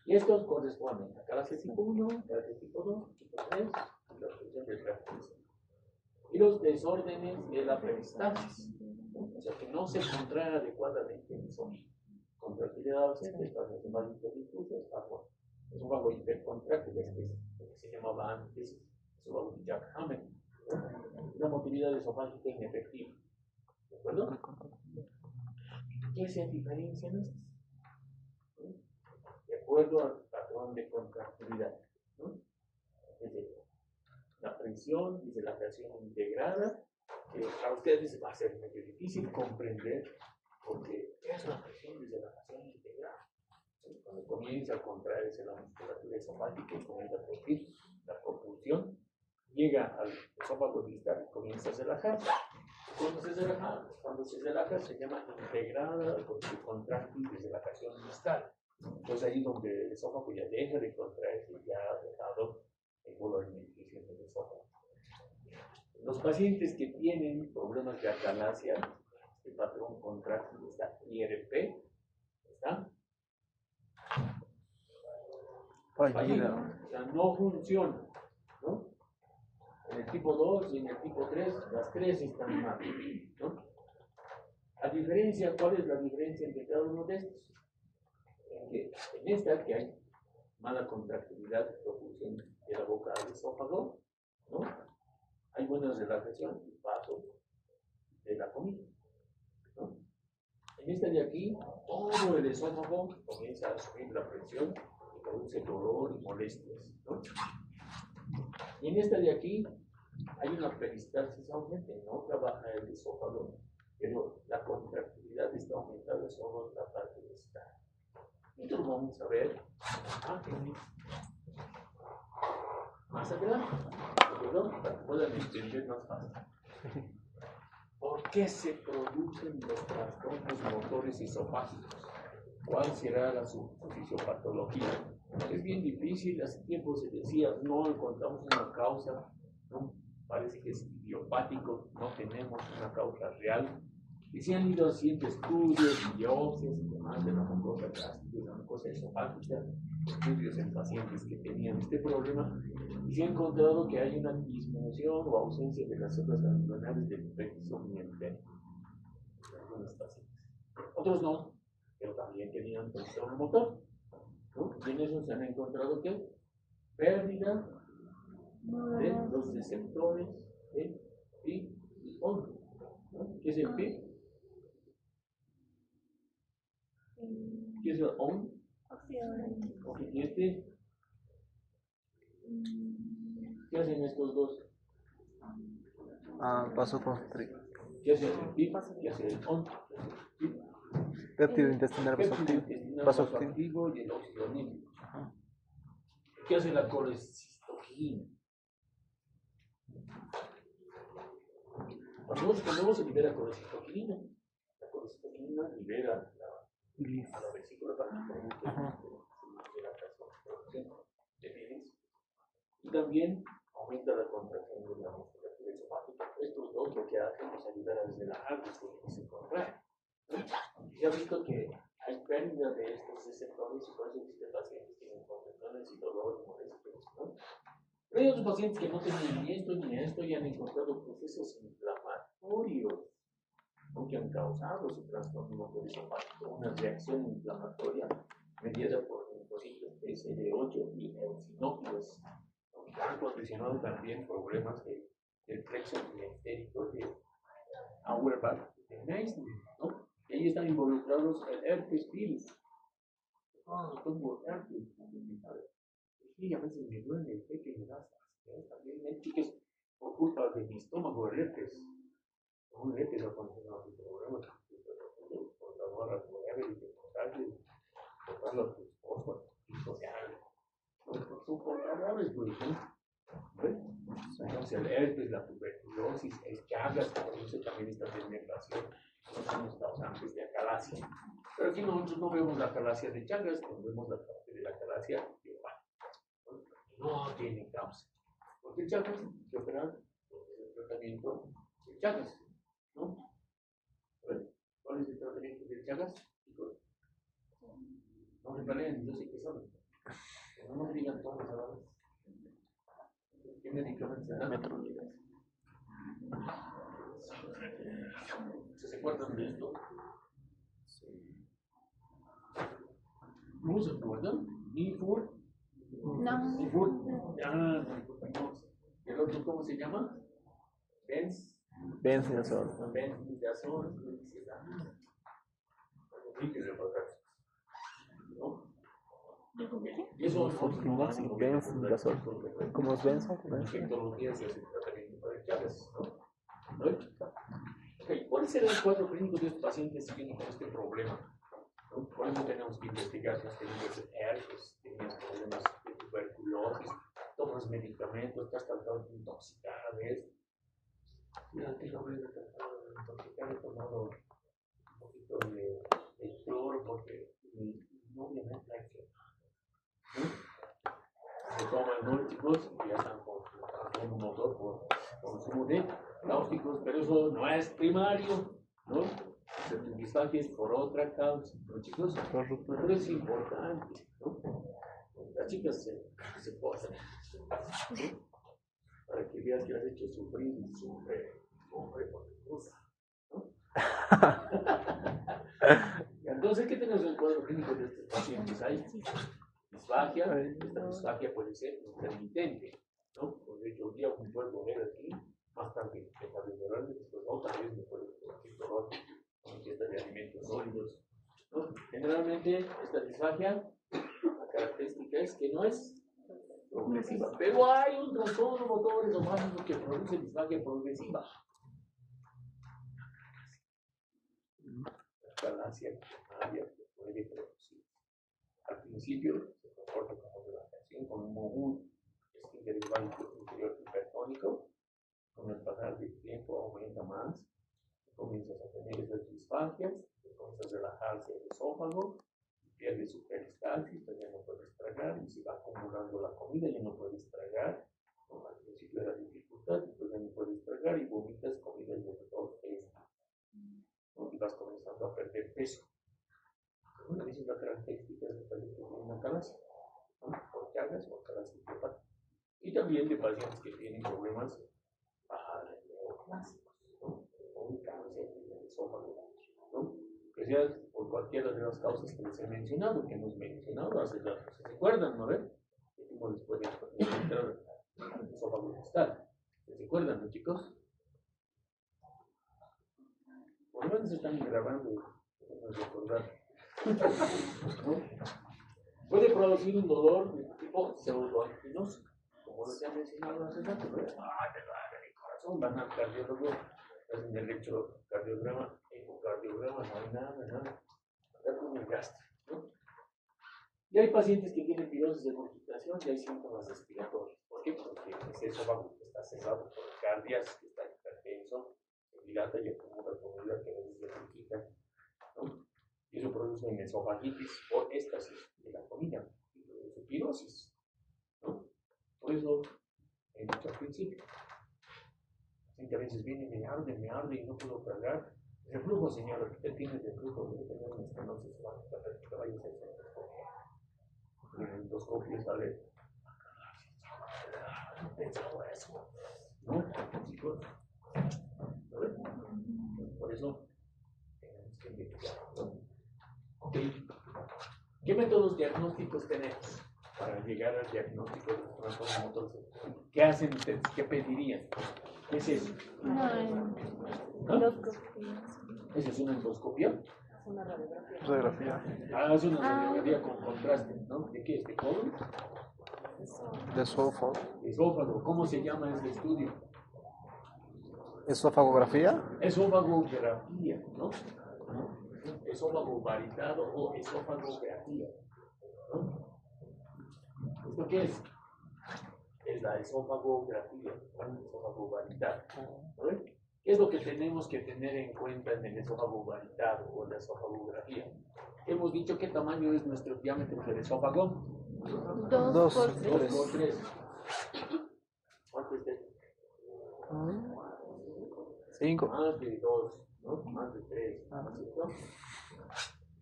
Y estos corresponden a atalasia tipo 1, atalasia tipo 2, tipo 3, y la obstrucción del tracto. Y los desórdenes de la peristalsis, ¿no? O sea, que no se contrae adecuadamente el esófago. Contractilidad ausente, espacios esofágicos difusos, esófago hipercontráctil, es lo que se llamaba antes esófago de Jack Hammett, ¿no? Una motilidad esofágica inefectiva. ¿De acuerdo? ¿Qué se diferencian estos? De acuerdo al patrón de contractilidad, ¿no? La presión y de la presión integrada, que a ustedes va a ser medio difícil comprender, porque ¿qué es la presión y de la presión integrada? Cuando comienza a contraerse la musculatura esofágica, comienza a producir la propulsión, llega al esófago distal y comienza a relajarse. Cuando se relaja se llama integrada contráctil de relajación distal. Entonces ahí es donde el esófago ya deja de contraerse y ya ha dejado el bolo alimenticio del esófago. Los pacientes que tienen problemas de atalasia, el patrón contráctil está IRP, ¿está? Fallida. O sea, no funciona, ¿no? En el tipo 2 y en el tipo 3, las tres están mal, ¿no? A diferencia, ¿cuál es la diferencia entre cada uno de estos? En esta que hay mala contractilidad, propulsión de la boca al esófago, ¿no? Hay buena relajación y paso de la comida, ¿no? En esta de aquí, todo el esófago comienza a subir la presión y produce dolor y molestias, ¿no? Y en esta de aquí hay una peristalsis ausente, no trabaja el esófago, pero la contractilidad está aumentada solo en la parte de esta. Entonces vamos a ver más adelante, para que puedan entender más fácil. ¿Por qué se producen los trastornos motores esofágicos? ¿Cuál será su fisiopatología? Es bien difícil, hace tiempo se decía, no encontramos una causa, ¿no? Parece que es idiopático, no tenemos una causa real. Y se han ido haciendo estudios, biopsias y demás de la mucosa gástrica, de la mucosa esofágica, estudios en pacientes que tenían este problema, y se ha encontrado que hay una disminución o ausencia de las células ganglionares del plexo mientero en algunos pacientes. Otros no, pero también tenían trastorno motor, ¿no? Y en eso se han encontrado que pérdida de los receptores de pi y on, ¿no? ¿Qué es el pi? ¿Qué es el on? Ok, ¿y este? ¿Qué hacen estos dos? Paso constrictor. ¿Qué hace el pi? ¿Qué hace el on? Péptido intestinal vasoactivo. Vasoactivo y el óxido nítrico. ¿Qué hace la colecistoquina? Cuando se libera colecistoquina, la colecistoquina libera a la vesícula para que de bilis, y también aumenta la contracción de la musculatura esofágica. Estos dos lo que hacen es ayudar a relajar después que se contrae. Ya he visto que hay pérdida de estos receptores y por eso existen pacientes que tienen contracciones y dolor y molestias, ¿no? Pero hay otros pacientes que no tienen ni esto y han encontrado procesos inflamatorios, ¿no? Que han causado su trastorno motor esofágico, una reacción inflamatoria mediada por linfocitos TCD8 y eosinófilos, que han condicionado también problemas del plexo epitélio de Auerbach y de Meissner, ¿no? Y ahí están involucrados el herpes virus. Tengo herpes. Y a veces me duele el pecho y me da también hay chicas por culpa de mi estómago, el herpes. Un herpes ha condicionado tu problema. Por la barra y te contagias, tocarlo a tu esposo, o sea, son portadores, por ejemplo. Entonces el herpes, la tuberculosis, el chagas, que produce también esta fermentación, son los causantes de acalasia. Pero aquí nosotros no vemos la acalasia de chagas, no vemos la parte de la acalasia idiopática. No tiene causa. Porque el chagas se opera el tratamiento de chagas, ¿no? ¿Cuál es el tratamiento de chagas? No me parecen, yo sé que saben. No nos digan todas las palabras. ¿Qué medicamentos se dan? ¿Se acuerdan de esto? ¿No se acuerdan? ¿Nifur? No. ¿Nifur? No. ¿El otro cómo se llama? Benzodiazol. Benzodiazol. ¿No? Y eso Fortinox y benzodiazol. ¿Cómo es benzo? Infectologías es el tratamiento de Chagas, ¿no? Okay. ¿Cuál será el cuadro clínico de estos pacientes que tienen este problema? ¿No? Por eso tenemos que investigar si has tenido herpes, tenías problemas de tuberculosis, tomas medicamentos, te has tratado de intoxicar, ¿ves? Mira, que no me he tratado de intoxicar, he tomado un poquito de cloro porque no me da se toman nóticos y ya están con un motor por consumo de náuticos, pero eso no es primario, ¿no? Se disfagia por otra causa, ¿no, chicos? Pero es importante, ¿no? Las chicas se posan, ¿no? Para que veas que has hecho sufrir, sufre por tu cosa, ¿no? Entonces, ¿qué tenemos en el cuadro clínico de estos pacientes? Hay disfagia, esta disfagia puede ser intermitente, ¿no? Por hecho, un día me puedo poner aquí, más tarde dejar de llorar, después otra vez me puedo poner dolor con ingesta de alimentos sólidos, ¿no? Generalmente, esta disfagia, la característica es que no es progresiva, pero hay un trastorno motor esofágico que produce disfagia progresiva. La acalasia primaria que puede producir. Al principio se comporta como relajación, como un esfínter interior hipertónico. Con el pasar del tiempo aumenta más, comienzas a tener esas disfagias, comienzas a relajarse el esófago, pierde su peristalsis, ya no puedes tragar, y se va acumulando la comida, ya no puedes tragar. Al principio era dificultad, después ya no puedes tragar y vomitas comida en el dos esta. Y vas comenzando a perder peso. Esa es la característica de pacientes que tienen acalasia, ¿no? Por chagas o acalasia idiopática. Y también de pacientes que tienen problemas neoplásicos, ¿no? O un cáncer en el esófago, ¿no? Que sea por por cualquiera de las causas que les he mencionado, que hemos mencionado hace rato. ¿Se recuerdan, no ven? Dijimos después de entrar al esófago distal. ¿Se recuerdan, no, chicos? Por lo menos están grabando, no recordar. ¿No? Puede producir un dolor de tipo pseudoanquinoso, como les he mencionado hace rato. Te duele el corazón, van al cardiólogo, hacen el electrocardiograma, ecocardiograma, no hay nada. Está con el gastro, ¿no? Y hay pacientes que tienen pirosis de constipación y hay síntomas respiratorios. ¿Por qué? Porque ese esófago está cerrado por el cardias, que está hipertenso, se dilata y acumula comida que a veces se quita, ¿no? Y eso produce una esofagitis por éstasis de la comida, y produce pirosis, ¿no? Por eso, he dicho al principio, que a veces viene, me arde y no puedo tragar. Reflujo, señora, usted tiene reflujo, debe tener una estenosis esofágica, pero que vaya a hacer endoscopia. En el endoscopio sale, no pensaba eso, ¿no? Chicos, ¿no? Por eso, tenemos que investigar, ¿no? Ok. ¿Qué métodos diagnósticos tenemos para llegar al diagnóstico de los trastornos motores? ¿Qué hacen ustedes? ¿Qué pedirían? ¿Qué es eso? Endoscopia. ¿Eso es una endoscopia? Radiografía. Es una radiografía con contraste, ¿no? ¿De qué? ¿De colon? De esófago. Esófago. ¿Cómo se llama ese estudio? Esofagografía. Esofagografía, ¿no? Esófago variado o esofagografía, ¿no? ¿Esto qué es? Es la esofagografía, ¿no? Esófago variado, ¿no? ¿Qué es lo que tenemos que tener en cuenta en el esófago variado o la esofagografía? Hemos dicho qué tamaño es nuestro diámetro del esófago. 2 por 2 por 3. ¿Cuánto es esto? 5. Más de 2, ¿no? Más de 3, ¿cierto?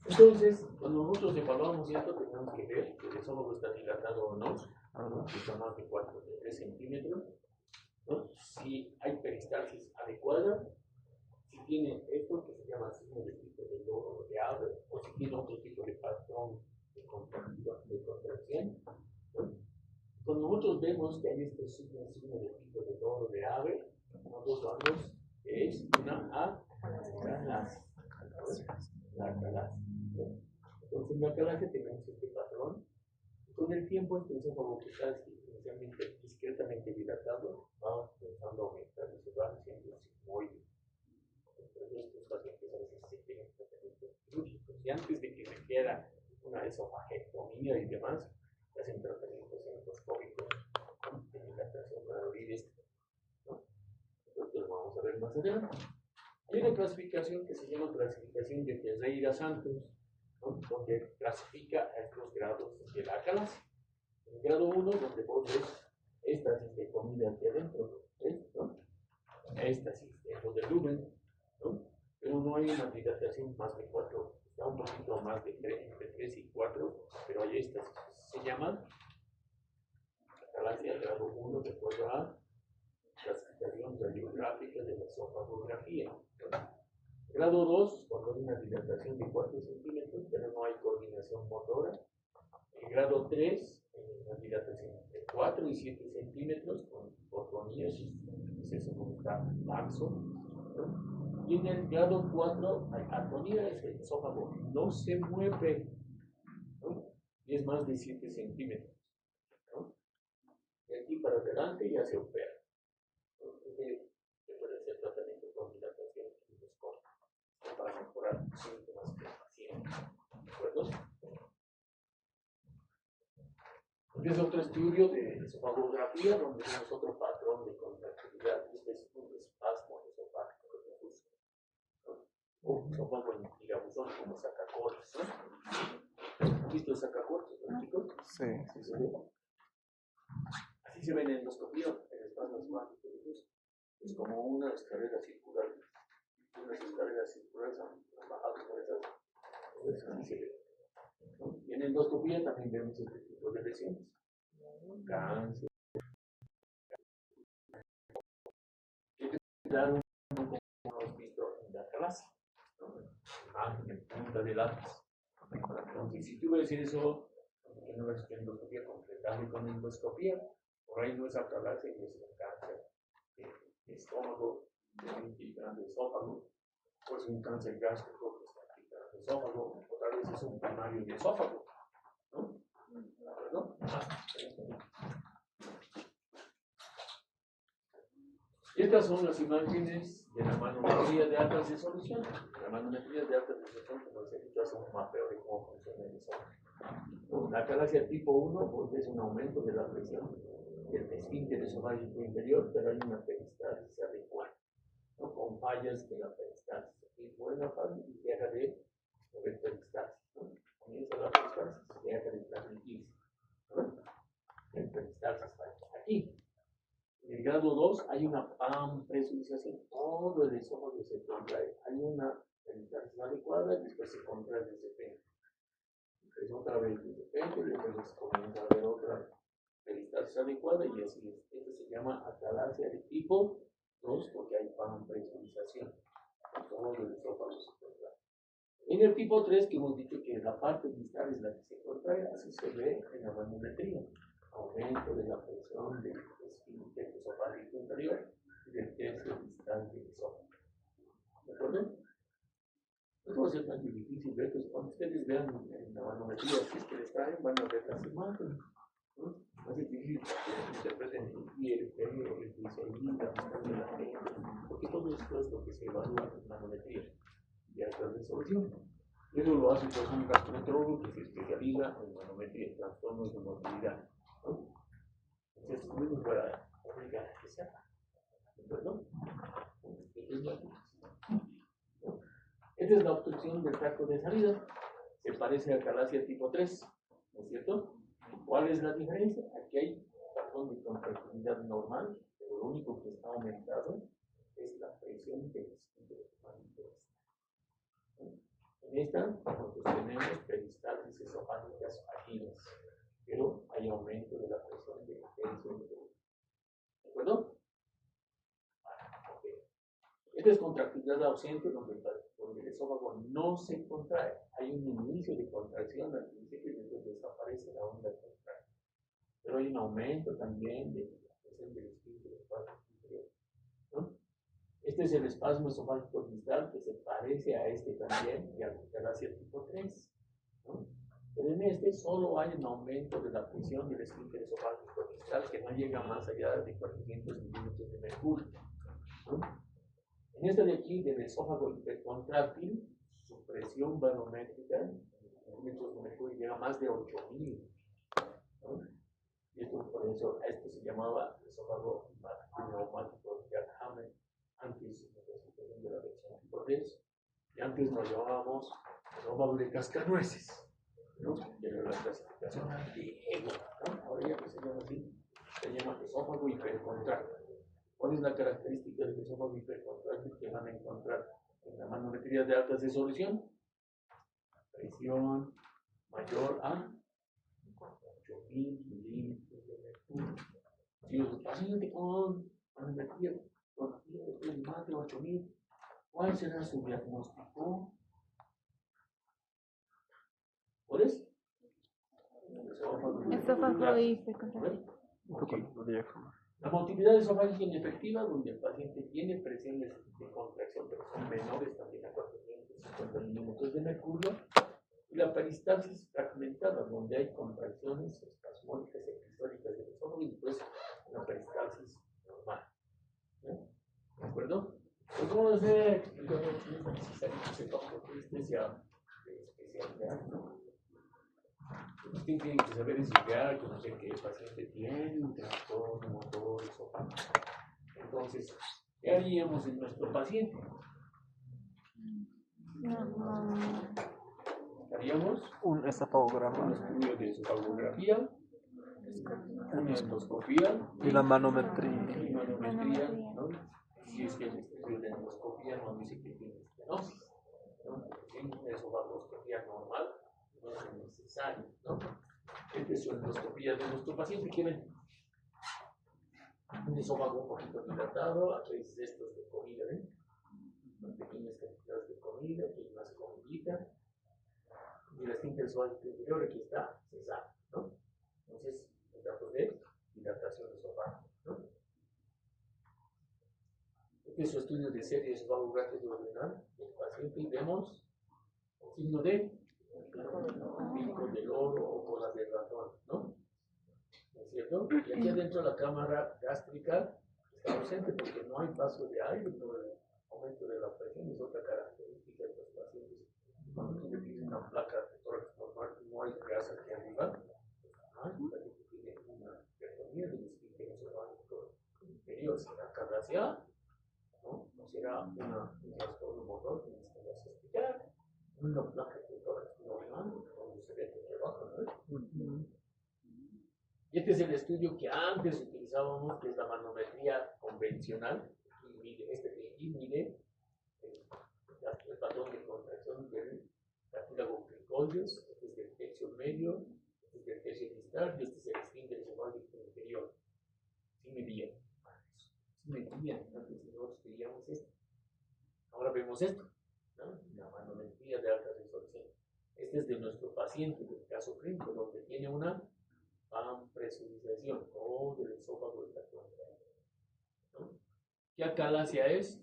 Entonces, cuando nosotros evaluamos esto, tenemos que ver que el esófago está dilatado o no, si está más de 4 de 3 centímetros, ¿no? Si hay peristalsis adecuada, si tiene esto que se llama signo de tipo de loro de ave, o si tiene otro tipo de patrón de contracción, ¿no? Cuando nosotros vemos que hay este signo de tipo de loro de ave, nosotros vamos, es una acalasia. La acalasia. Entonces, en la acalasia tenemos este patrón. Con el tiempo, este esófago que está inicialmente discretamente dilatado, va empezando a aumentar y se va haciendo sigmoide. Entonces, estos pacientes a veces se tienen tratamientos quirúrgicos y antes de que requiera una esofagectomía y demás, hacen tratamientos endoscópicos de dilatación para abrir esto, ¿no? Entonces, lo vamos a ver más adelante. Hay una clasificación que se llama clasificación de Ferreira Santos, ¿no? Donde clasifica a estos grados de la acalasia. El grado 1, donde vos ves éstasis de comida aquí adentro, ¿ves? ¿No? Éstasis dentro del lumen, ¿no? Pero no hay una dilatación más de 4, está un poquito más de 3, entre 3 y 4, pero hay éstasis. Se llama acalasia grado 1 de acuerdo a clasificación radiográfica de la esofagografía. Grado 2, cuando hay una dilatación de 4 centímetros, pero no hay coordinación motora. El grado 3, una dilatación de 4 y 7 centímetros con hipotonía, es eso como está laxo, ¿no? Y en el grado 4, hay atonía, es el esófago no se mueve, ¿no? Y es más de 7 centímetros, ¿no? Y aquí para adelante ya se opera. Entonces, se puede hacer tratamiento con dilatación endoscópica para mejorar síntomas del paciente. ¿De acuerdo? Es otro estudio de esofagografía donde tenemos otro patrón de contractilidad. Este es un espasmo esofágico difuso, ¿no? O esófago en tirabuzón, como sacacorchos, ¿no? ¿Han visto el sacacorchos, ¿no, chicos? Sí. ¿Sí se ve? Así se ve en endoscopía, el espasmo esofágico difuso. Es como una escalera circular. Unas escaleras circulares han bajado por esas. Entonces, así se ve. Y en endoscopía también vemos este tipo de lesiones. Cáncer. Que te dan como hemos visto en la clase. falta de lápiz. Entonces, si tú ves eso, que no es endoscopía completada con endoscopía, por ahí no es acalasia y es un cáncer de estómago, de esófago, pues un cáncer gástrico que está infiltrando el esófago, o tal vez es un primario de esófago, ¿no? ¿No? Estas son las imágenes de la manometría de altas resolución. La manometría de alta resolución, como se dicho, hace un mapeo de cómo funciona el esófago. La acalasia tipo 1 pues, es un aumento de la presión del esfínter esofágico inferior, pero hay una peristalsis adecuada, ¿no? Con fallas de la peristalsis. Aquí buena falla y deja de haber peristalsis, ¿no? Comienza la peristalsis y deja de transmitirse, ¿no? El peristalsis falla. Aquí. En el grado 2 hay una presurización, todo el esófago se contrae. Hay una peristalsis adecuada y después se contrae desde pecho. Es otra vez desde pecho y después comienza a haber otra peristalsis adecuada y así es. Esto se llama acalasia de tipo 2 porque hay presurización. Todo el esófago se contrae. En el tipo 3 que hemos dicho que la parte distal es la que se contrae, así se ve en la manometría. Aumento de la presión del esfínter esofágico inferior y del tercio distal del esófago. ¿De acuerdo? No va a ser tan difícil ver, pues cuando ustedes vean en la manometría, si es que les traen, van a ver las imágenes, ¿no? Más difícil que interpreten el glicerina, la distancia de la gente, porque todo esto es lo que se evalúa en la manometría de alta resolución. Eso lo hace pues un gastroenterólogo que se especializa en manometría, en trastornos de movilidad, ¿no? Entonces, no pueda obligar a que se haga. ¿De acuerdo? Esta es la obstrucción del tracto de salida. Se parece a acalasia tipo 3, ¿no es cierto? ¿Cuál es la diferencia? Aquí hay patrón de contractilidad normal, pero lo único que está aumentado es la presión del esfínter esofágico. En esta, nosotros tenemos peristalsis esofágicas agidas, pero hay aumento de la presión del tercio. ¿De acuerdo? Okay. Esta es contractilidad ausente, donde el esófago no se contrae. Hay un inicio de contracción al principio y después desaparece la onda contractiva. Pero hay un aumento también de la presión del esfínter esofágico inferior, ¿no? Este es el espasmo esofágico distal que se parece a este también y a la acalasia tipo 3, ¿no? Pero en este solo hay un aumento de la presión del esfínter esofágico distal que no llega más allá de 400 milímetros de mercurio, ¿no? En esta de aquí, del esófago hipercontráctil, su presión barométrica en milímetros de mercurio llega a más de 8000, ¿no? Y esto, por eso, a esto se llamaba esófago neumático de Jack Hammett, antes de la situación de la versión tipo 3, y antes nos llamábamos esófago de cascanueces, ¿no? Pero la clasificación antigua, ¿no? Ahora ya que se llama así, se llama esófago hipercontráctil. ¿Cuál es la característica del esófago hipercontráctil que van a encontrar en la manometría de alta resolución? Presión mayor a 8000 milímetros de mercurio. Si el paciente con manometría de más de 8000, ¿cuál será su diagnóstico? ¿Cuál es? Esófago hipercontráctil. La motilidad esofágica inefectiva, donde el paciente tiene presiones de contracción, pero son menores también a 450 milímetros de mercurio, y la peristalsis fragmentada, donde hay contracciones espasmódicas y epistóricas del esófago y después una peristalsis normal. ¿De acuerdo? Pues vamos a hacer, no es necesario que sepa por especialidad, ¿no? Usted tiene que saber estudiar, conocer qué paciente tiene un trastorno motor esofágico. Entonces, ¿qué haríamos en nuestro paciente? Haríamos un esofagograma, un estudio de esofagografía, una endoscopía y la manometría. ¿no? Si es que el estudio de endoscopía no dice que tiene estenosis, ¿no? En una esofagoscopía normal no es necesario, ¿no? Esta es su endoscopía de nuestro paciente. Quieren un esófago un poquito dilatado, a veces estos de comida, ¿ven? Pequeñas cantidades de comida, que es más comidita, Y la esfínter esofágica inferior aquí está cesada, ¿no? Entonces, datos de dilatación esofágica, ¿no? Este es su estudio de serie esofagográfica duodenal del paciente y vemos el signo de pico del oro o cola de ratón, ¿no? ¿No es cierto? Y aquí adentro la cámara gástrica está ausente porque no hay paso de aire por el aumento de la presión, es otra característica de los pacientes. Cuando tú tienes una placa de tórax normal, no hay grasa aquí arriba, el paciente tiene una hipertonía del esfínter esofágico inferior, será cardasia, ¿no? No será un trastorno motor que nos tengas que explicar, una placa de tórax normal, donde se ve que abajo, ¿no? Y este es el estudio que antes utilizábamos, que es la manometría convencional, y mide, mide el patrón de contracción del cartílago cricoides, este es del tercio medio, este es del tercio distal, y este es el esfínter esofágico inferior. Sí medían, antes nosotros veíamos esto, ahora vemos esto, ¿no? La manometría de alta resolución. Este es de nuestro paciente, del caso clínico, donde tiene una presurización, todo el esófago está contraído, ¿no? ¿Qué acalasia es?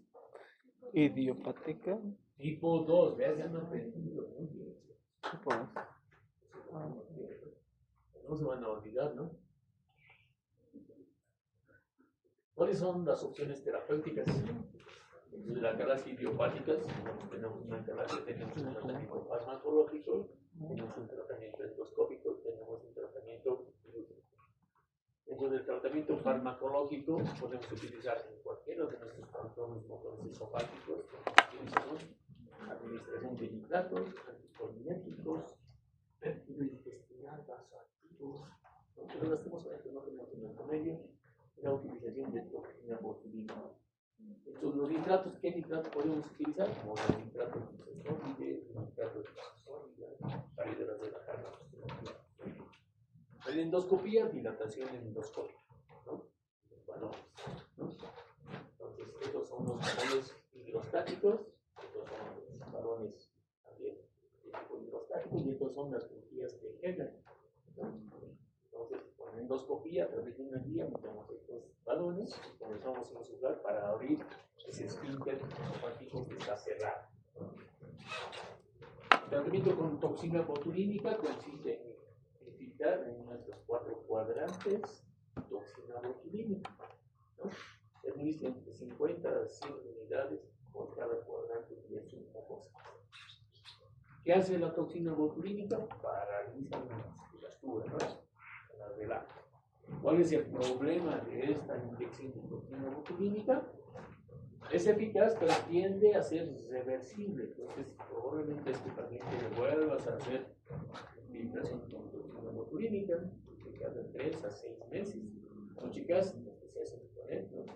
Idiopática. Tipo 2, veas, ya no he aprendido, muy bien. No se van a olvidar, ¿no? ¿Cuáles son las opciones terapéuticas de la acalasia idiopática? Tenemos una acalasia, tenemos un tratamiento farmacológico, tenemos un tratamiento endoscópico, tenemos un tratamiento quirúrgico. Dentro del tratamiento farmacológico podemos utilizar en cualquiera de nuestros trastornos motores esofágicos, administración de nitratos, anticolinérgicos, péptido intestinal, vasoactivos, pero las tenemos no tenemos en el comedio, la utilización de toxina botulínica. Entonces, los nitratos, ¿qué nitratos podemos utilizar? Como los nitratos de isosólides, nitratos de isosólidas, salidas de la carga. La endoscopía, dilatación endoscópica, ¿no? Los balones, ¿no? Entonces, estos son los balones hidrostáticos, estos son los balones también de tipo hidrostático, y estos son las bujías de Heller, ¿no? Entonces, con endoscopía, a través de una guía, metemos estos balones y comenzamos a insufflar para abrir ese esfínter esofágico que está cerrado, ¿no? El tratamiento con toxina botulínica consiste en filtrar en nuestros 4 cuadrantes toxina botulínica, ¿no? Se administra entre 50 a 100 unidades por cada cuadrante de su mucosa. ¿Qué hace la toxina botulínica? Paraliza la musculatura, ¿no? La relaja. ¿Cuál es el problema de esta inyección de toxina botulínica? Es eficaz, pero tiende a ser reversible. Entonces, probablemente este paciente le vuelvas a hacer infiltración con toxina botulínica de cada 3 a 6 meses. Son chicas, lo que se hace con él, ¿no?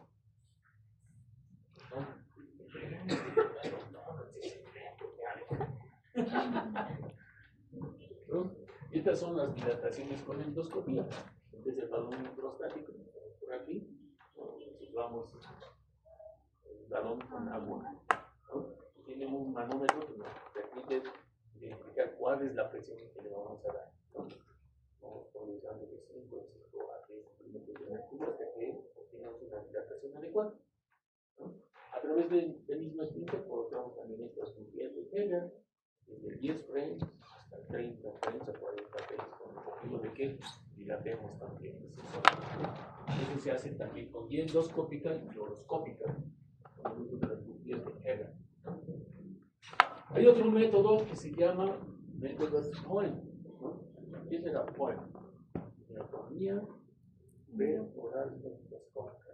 ¿No? Estas son las dilataciones con endoscopía. Desde el balón prostático, por aquí, vamos el balón con agua, ¿no? Tiene un manómetro que nos permite identificar cuál es la presión que le vamos a dar, ¿no? Vamos progresando de 5 a 10 centímetros de mercurio hasta que obtenemos una dilatación adecuada, ¿no? A través del mismo esfínter colocamos también estas bujías de Heller, desde 10 frames hasta 30 frames a 40 frames, con el objetivo de que dilatemos también. Eso se hace también con guía endoscópica y fluoroscópica, con el uso de las bujías de Heller. Hay otro método que se llama método Poem, ¿no? ¿Qué es el Poem? Anatomía oral endoscópica,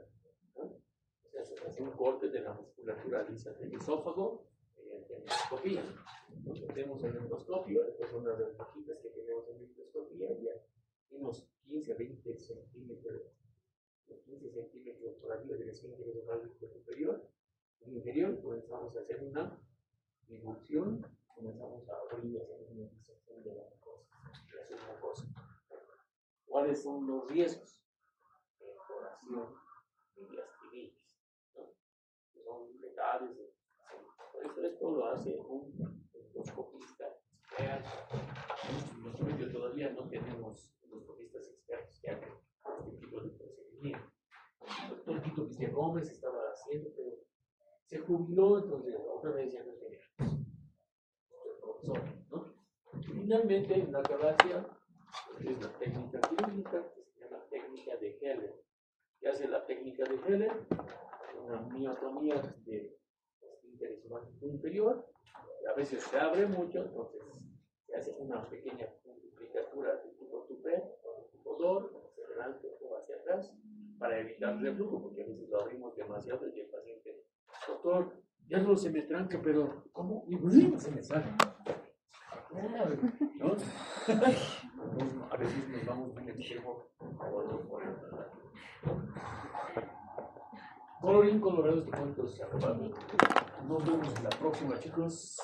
¿no? O sea, se hace un corte de la musculatura lisa del esófago mediante endoscopía. Entonces, tenemos el endoscopio, estas son las hojitas que tenemos en la endoscopía, ya unos 15 a 20 centímetros, 15 centímetros por arriba del esfínter esofágico superior. En el inferior comenzamos a hacer una inducción, comenzamos a abrir, hacer una disección de la mucosa. ¿Cuáles son los riesgos? Perforación y gastritis, ¿no? Que son letales. Por eso esto lo hace un endoscopista En nuestro medio todavía no tenemos endoscopistas expertos que hagan este tipo de procedimiento. El doctor Tito Cristian Gómez estaba haciendo, pero se jubiló, entonces otra vez ya no tenía profesor, ¿no? Finalmente, en la galaxia, es la técnica quirúrgica, que se llama técnica de Heller. ¿Qué hace la técnica de Heller? Una miotomía de interés inferior, a veces se abre mucho, entonces se hace una pequeña duplicatura de tipo tupé o de tipo dor, hacia adelante o hacia atrás, para evitar reflujo, porque a veces lo abrimos demasiado y el paciente, doctor, ya no se me tranca, pero ¿cómo? Y se me sale. ¿No? A veces nos vamos de un extremo a otro por el otro. Colorín colorado, este cuento se ha acabado. Nos vemos en la próxima, chicos.